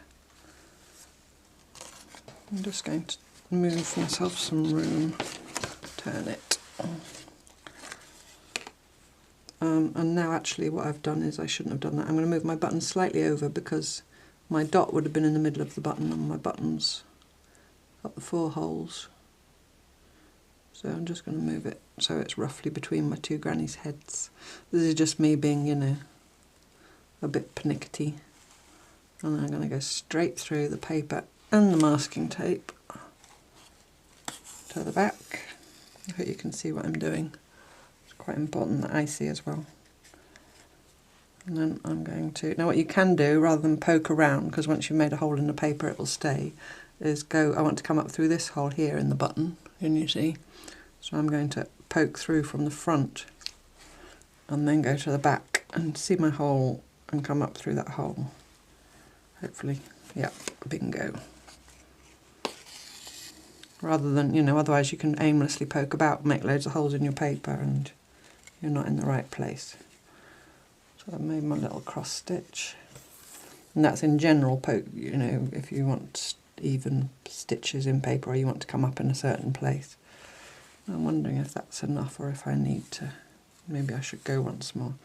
I'm just going to move myself some room, turn it. And now actually what I've done is, I shouldn't have done that. I'm going to move my button slightly over because my dot would have been in the middle of the button and my button's got the 4 holes. So I'm just going to move it so it's roughly between my 2 grannies' heads. This is just me being, you know, a bit pernickety. And I'm going to go straight through the paper and the masking tape to the back. I hope you can see what I'm doing. It's quite important that I see as well. And then I'm going to, now what you can do rather than poke around, because once you've made a hole in the paper it will stay, is go, I want to come up through this hole here in the button, and you see, so I'm going to poke through from the front and then go to the back and see my hole and come up through that hole. Hopefully, yeah, bingo. Rather than, you know, otherwise you can aimlessly poke about, make loads of holes in your paper and you're not in the right place. So I've made my little cross stitch. And that's in general poke, you know, if you want even stitches in paper or you want to come up in a certain place. I'm wondering if that's enough or if I need to, maybe I should go once more.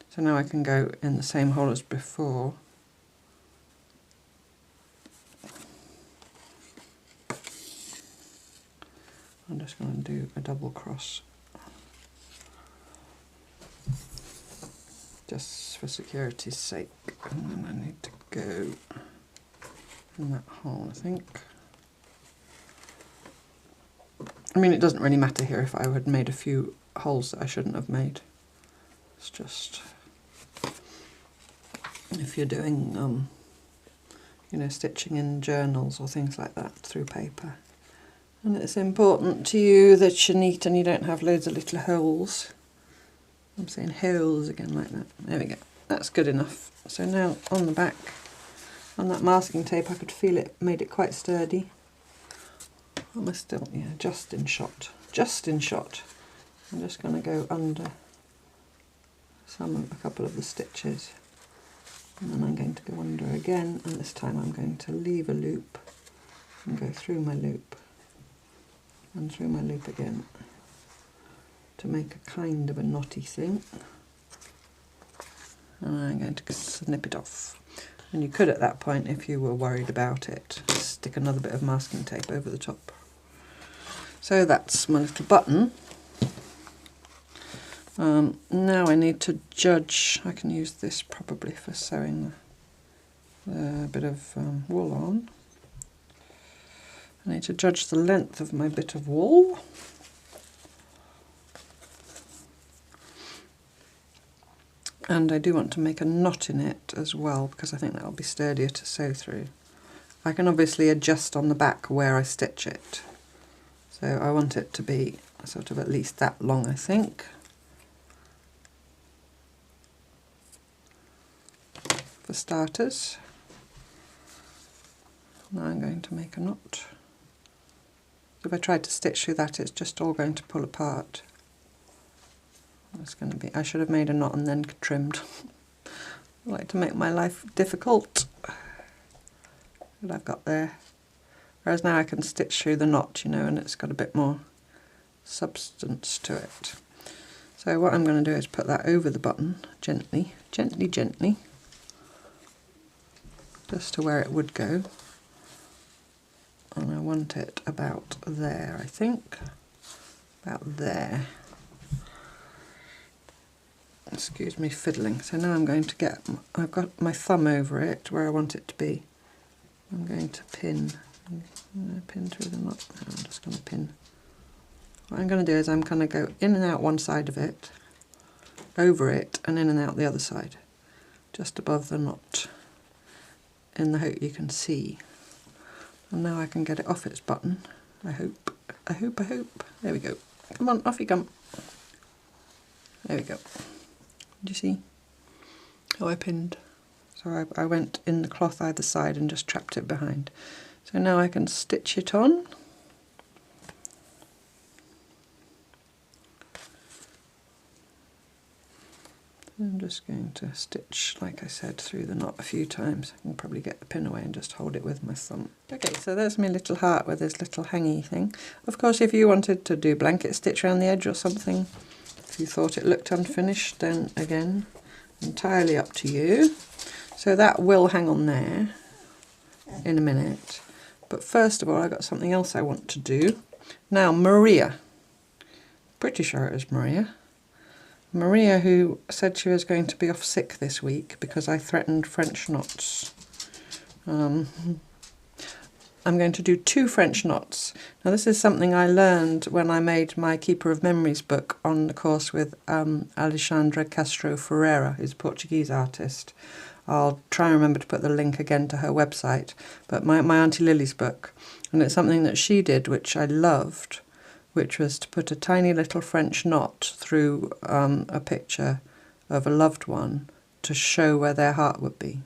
So now I can go in the same hole as before. I'm just going to do a double cross, just for security's sake, and then I need to go in that hole, I think. I mean, it doesn't really matter here if I had made a few holes that I shouldn't have made. It's just if you're doing, you know, stitching in journals or things like that through paper. And it's important to you that you're neat and you don't have loads of little holes. I'm saying holes again like that. There we go. That's good enough. So now on the back, on that masking tape, I could feel it made it quite sturdy. Am I still, yeah, just in shot. Just in shot. I'm just going to go under a couple of the stitches. And then I'm going to go under again, and this time I'm going to leave a loop and go through my loop. And through my loop again to make a kind of a knotty thing, and I'm going to snip it off. And you could at that point, if you were worried about it, stick another bit of masking tape over the top. So that's my little button. Now I need to judge, I can use this probably for sewing the bit of wool on. I need to judge the length of my bit of wool. And I do want to make a knot in it as well, because I think that will be sturdier to sew through. I can obviously adjust on the back where I stitch it. So I want it to be sort of at least that long, I think. For starters. Now I'm going to make a knot. If I tried to stitch through that, it's just all going to pull apart. It's going to be, I should have made a knot and then trimmed. I like to make my life difficult. What I've got there. Whereas now I can stitch through the knot, you know, and it's got a bit more substance to it. So what I'm going to do is put that over the button, gently, gently, gently, just to where it would go. And I want it about there, I think. About there. excuse me fiddling. So now I'm going to get, I've got my thumb over it where I want it to be. I'm going to pin through the knot. I'm just going to pin. What I'm going to do is I'm going to go in and out one side of it, over it, and in and out the other side, just above the knot, in the hope you can see. And now I can get it off its button. I hope. There we go. Come on, off you come. There we go. Did you see how I pinned? So I went in the cloth either side and just trapped it behind. So now I can stitch it on. I'm just going to stitch, like I said, through the knot a few times. I can probably get the pin away and just hold it with my thumb. Okay, so there's my little heart with this little hangy thing. Of course, if you wanted to do blanket stitch around the edge or something, if you thought it looked unfinished, then again, entirely up to you. So that will hang on there in a minute. But first of all, I've got something else I want to do. Now, Maria. Pretty sure it was Maria. Maria, who said she was going to be off sick this week because I threatened French knots. I'm going to do 2 French knots. Now this is something I learned when I made my Keeper of Memories book on the course with Alexandra Castro Ferreira, who's a Portuguese artist. I'll try and remember to put the link again to her website, but my Auntie Lily's book. And it's something that she did which I loved, which was to put a tiny little French knot through a picture of a loved one to show where their heart would be.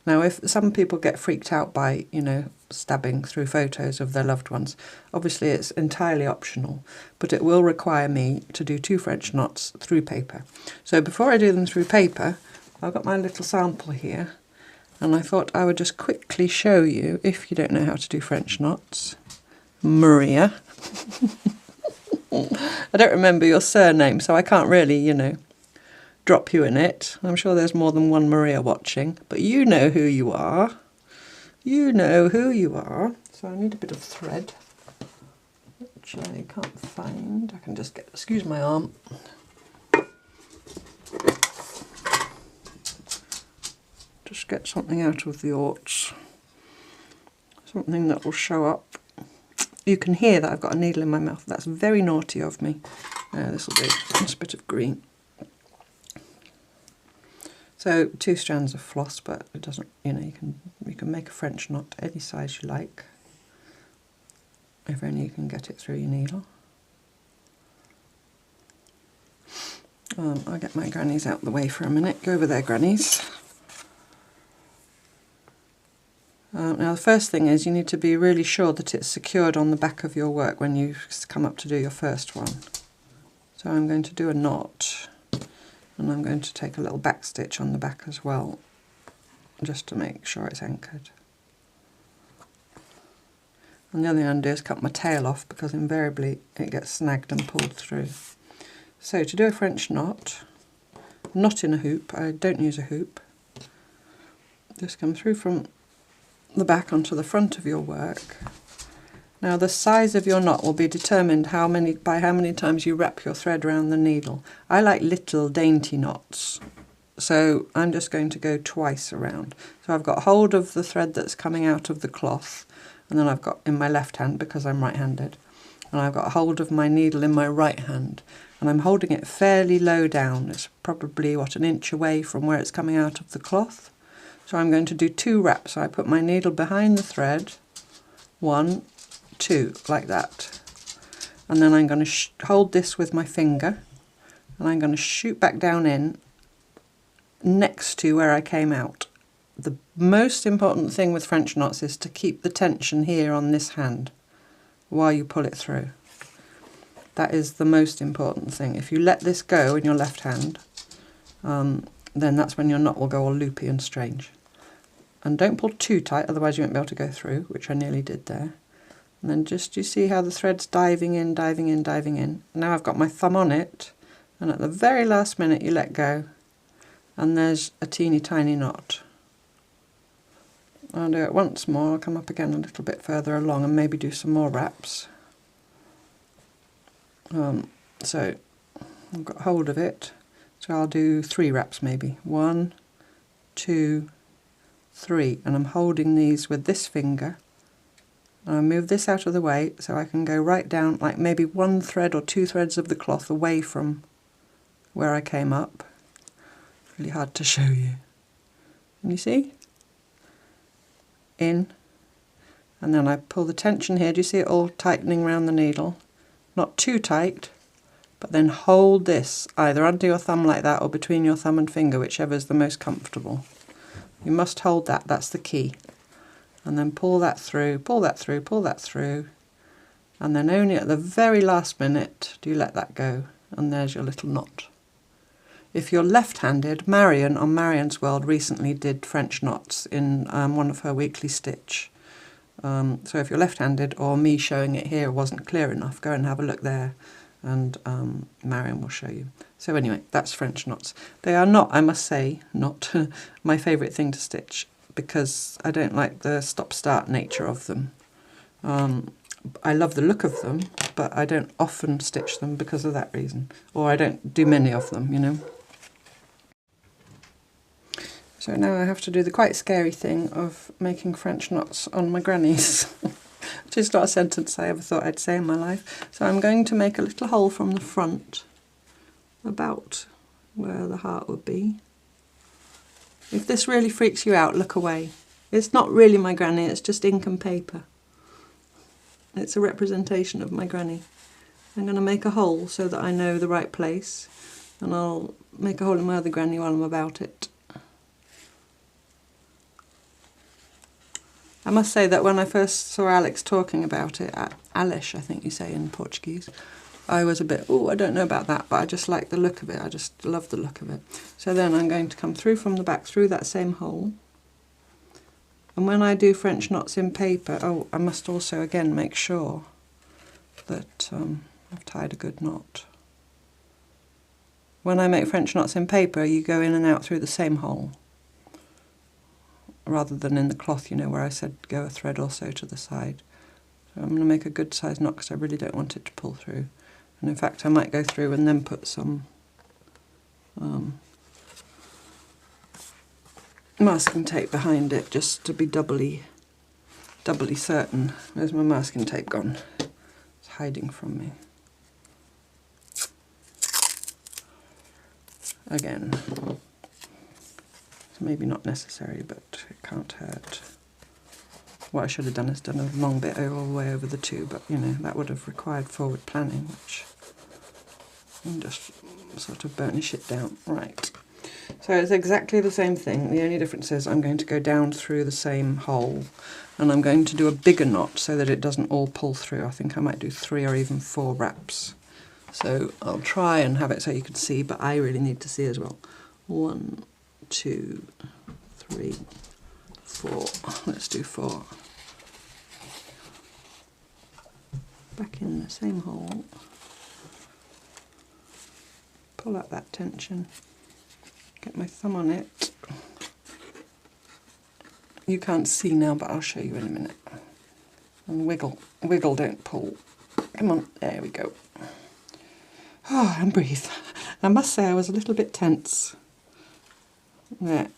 Now, if some people get freaked out by, you know, stabbing through photos of their loved ones, obviously it's entirely optional, but it will require me to do 2 French knots through paper. So before I do them through paper, I've got my little sample here, and I thought I would just quickly show you, if you don't know how to do French knots, Maria. I don't remember your surname, so I can't really, you know, drop you in it. I'm sure there's more than one Maria watching, but you know who you are. You know who you are. So I need a bit of thread, which I can't find. I can just get, excuse my arm. Just get something out of the orts. Something that will show up. You can hear that I've got a needle in my mouth. That's very naughty of me. This will do. Just a bit of green. So 2 strands of floss, but it doesn't. You know, you can make a French knot any size you like. If only you can get it through your needle. I'll get my grannies out of the way for a minute. Go over there, grannies. Now the first thing is you need to be really sure that it's secured on the back of your work when you come up to do your first one. So I'm going to do a knot, and I'm going to take a little back stitch on the back as well, just to make sure it's anchored. And the other thing I'm going to do is cut my tail off, because invariably it gets snagged and pulled through. So to do a French knot, not in a hoop, I don't use a hoop, just come through from the back onto the front of your work. Now the size of your knot will be determined by how many times you wrap your thread around the needle. I like little dainty knots, so I'm just going to go twice around. So I've got hold of the thread that's coming out of the cloth, and then I've got in my left hand, because I'm right-handed, and I've got hold of my needle in my right hand, and I'm holding it fairly low down. It's probably, what, an inch away from where it's coming out of the cloth. So I'm going to do 2 wraps. So I put my needle behind the thread, 1, 2, like that. And then I'm going to hold this with my finger, and I'm going to shoot back down in next to where I came out. The most important thing with French knots is to keep the tension here on this hand while you pull it through. That is the most important thing. If you let this go in your left hand, then that's when your knot will go all loopy and strange. And don't pull too tight, otherwise you won't be able to go through, which I nearly did there. And then just, you see how the thread's diving in, diving in, diving in. Now I've got my thumb on it, and at the very last minute you let go, and there's a teeny tiny knot. I'll do it once more. I'll come up again a little bit further along and maybe do some more wraps. So I've got hold of it. So I'll do 3 wraps maybe. 1, 2, 3, and I'm holding these with this finger. And I move this out of the way so I can go right down, like maybe 1 thread or 2 threads of the cloth away from where I came up. Really hard to show you. And you see? In, and then I pull the tension here. Do you see it all tightening around the needle? Not too tight, but then hold this either under your thumb like that or between your thumb and finger, whichever is the most comfortable. You must hold that, that's the key. And then pull that through, pull that through, pull that through, and then only at the very last minute do you let that go, and there's your little knot. If you're left-handed, Marion on Marion's World recently did French knots in one of her weekly stitch. So if you're left-handed or me showing it here wasn't clear enough, go and have a look there, and Marion will show you. So anyway, that's French knots. They are not, I must say, not my favourite thing to stitch, because I don't like the stop-start nature of them. I love the look of them, but I don't often stitch them because of that reason. Or I don't do many of them, you know. So now I have to do the quite scary thing of making French knots on my grannies, which is not a sentence I ever thought I'd say in my life. So I'm going to make a little hole from the front, about where the heart would be. If this really freaks you out, look away. It's not really my granny, it's just ink and paper. It's a representation of my granny. I'm going to make a hole so that I know the right place, and I'll make a hole in my other granny while I'm about it. I must say that when I first saw Alex talking about it, Alice I think you say in Portuguese, I was a bit, oh, I don't know about that, but I just like the look of it. I just love the look of it. So then I'm going to come through from the back through that same hole. And when I do French knots in paper, oh, I must also again make sure that I've tied a good knot. When I make French knots in paper, you go in and out through the same hole, rather than in the cloth, you know, where I said go a thread or so to the side. So I'm going to make a good size knot because I really don't want it to pull through. And in fact I might go through and then put some masking tape behind it just to be doubly certain. Where's my masking tape gone? It's hiding from me. Again. It's maybe not necessary, but it can't hurt. What I should have done is done a long bit all the way over the two, but you know, that would have required forward planning, which I'm just sort of burnish it down. Right. So it's exactly the same thing. The only difference is I'm going to go down through the same hole, and I'm going to do a bigger knot so that it doesn't all pull through. I think I might do 3 or even 4 wraps. So I'll try and have it so you can see, but I really need to see as well. 1, 2, 3, 4. Let's do 4. Back in the same hole. Pull out that tension. Get my thumb on it. You can't see now, but I'll show you in a minute. And wiggle. Wiggle, don't pull. Come on, there we go. Oh, and breathe. I must say I was a little bit tense. There.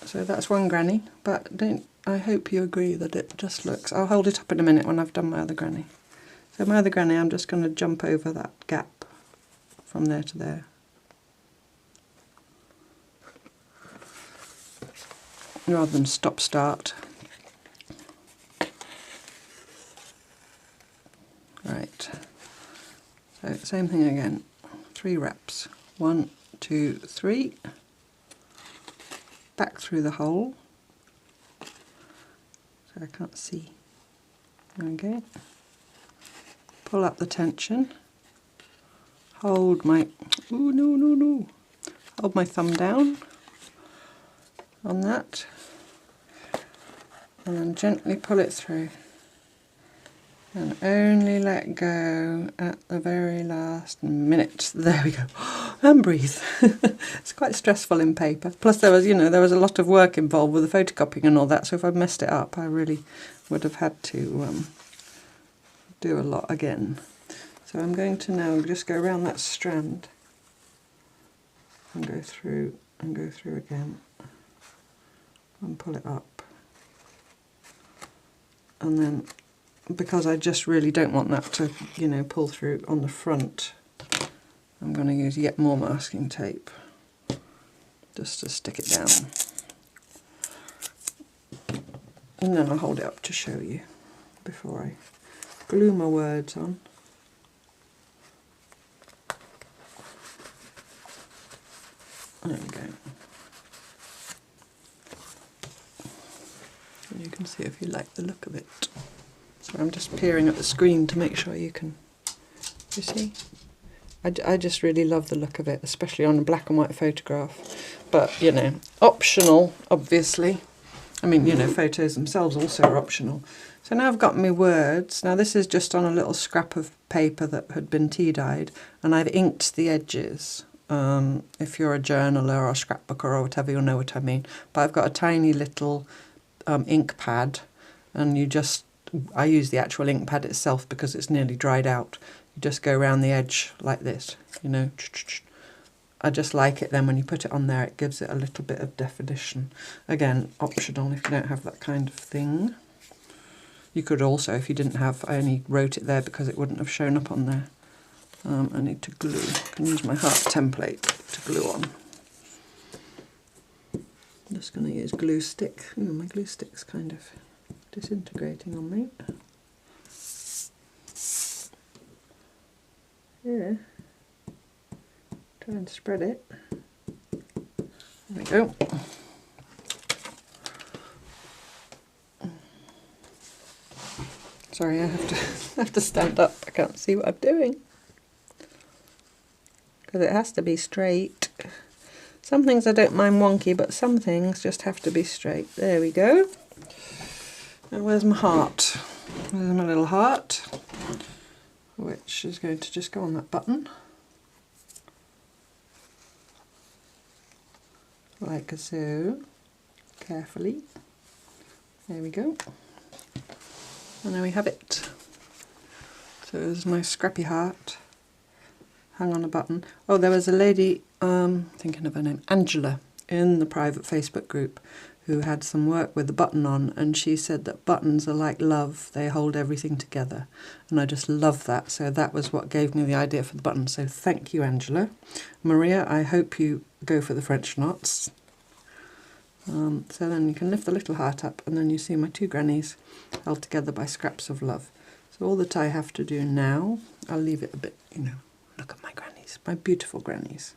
So that's one granny, but I hope you agree that it just looks... I'll hold it up in a minute when I've done my other granny. So my other granny, I'm just going to jump over that gap from there to there. Rather than stop-start. Right. So same thing again. 3 wraps. 1, 2, 3. Back through the hole. So I can't see. Okay. Pull up the tension. Hold my... Ooh, no. Hold my thumb down on that. And then gently pull it through. And only let go at the very last minute. There we go. And breathe. It's quite stressful in paper. Plus there was, there was a lot of work involved with the photocopying and all that, so if I messed it up, I really would have had to do a lot again. So I'm going to now just go around that strand and go through and go through again and pull it up. And then, because I just really don't want that to, you know, pull through on the front, I'm going to use yet more masking tape just to stick it down. And then I'll hold it up to show you before I glue my words on. There we go. And you can see if you like the look of it. So I'm just peering at the screen to make sure you can, you see? I just really love the look of it, especially on a black and white photograph. But, you know, optional, obviously. I mean, you know, photos themselves also are optional. So now I've got my words. Now this is just on a little scrap of paper that had been tea dyed, and I've inked the edges. If you're a journaler or a scrapbooker or whatever, you'll know what I mean. But I've got a tiny little ink pad, and I use the actual ink pad itself because it's nearly dried out. You just go around the edge like this, you know. I just like it then when you put it on there, it gives it a little bit of definition. Again, optional if you don't have that kind of thing. You could also, if you didn't have, I only wrote it there because it wouldn't have shown up on there. I need to glue. I can use my heart template to glue on. I'm just going to use glue stick. Ooh, my glue stick's kind of disintegrating on me. Yeah. Try and spread it. There we go. Sorry, I have to stand up. I can't see what I'm doing because it has to be straight. Some things I don't mind wonky, but some things just have to be straight. There we go. And where's my heart? There's my little heart, which is going to just go on that button. Like so, carefully. There we go. And there we have it. So there's my scrappy heart. Hang on a button. Oh, there was a lady, thinking of her name, Angela, in the private Facebook group who had some work with the button on, and she said that buttons are like love, they hold everything together. And I just love that, so that was what gave me the idea for the button. So thank you, Angela. Maria, I hope you go for the French knots. So then you can lift the little heart up, and then you see my two grannies held together by scraps of love. So all that I have to do now, I'll leave it a bit, you know, look at my grannies, my beautiful grannies.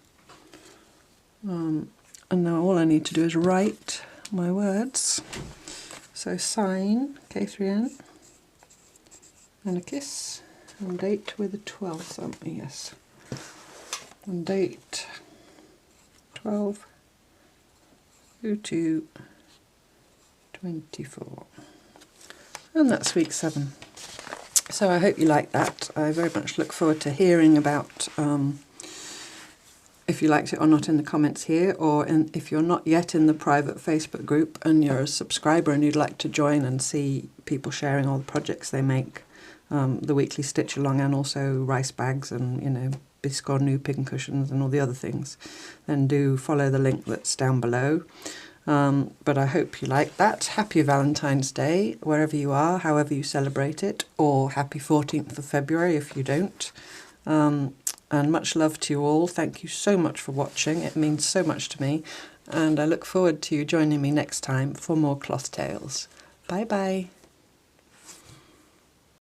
And now all I need to do is write my words. So sign, K3N, and a kiss, and date with the 12th, aren't we? Yes. And date 12/02/24. And that's week 7. So I hope you like that. I very much look forward to hearing about if you liked it or not in the comments here, or if you're not yet in the private Facebook group and you're a subscriber and you'd like to join and see people sharing all the projects they make, the weekly stitch along, and also rice bags and, you know, biscuit new pin cushions and all the other things, then do follow the link that's down below. But I hope you like that. Happy Valentine's Day, wherever you are, however you celebrate it, or happy 14th of February if you don't. And much love to you all. Thank you so much for watching. It means so much to me. And I look forward to you joining me next time for more cloth tales. Bye bye.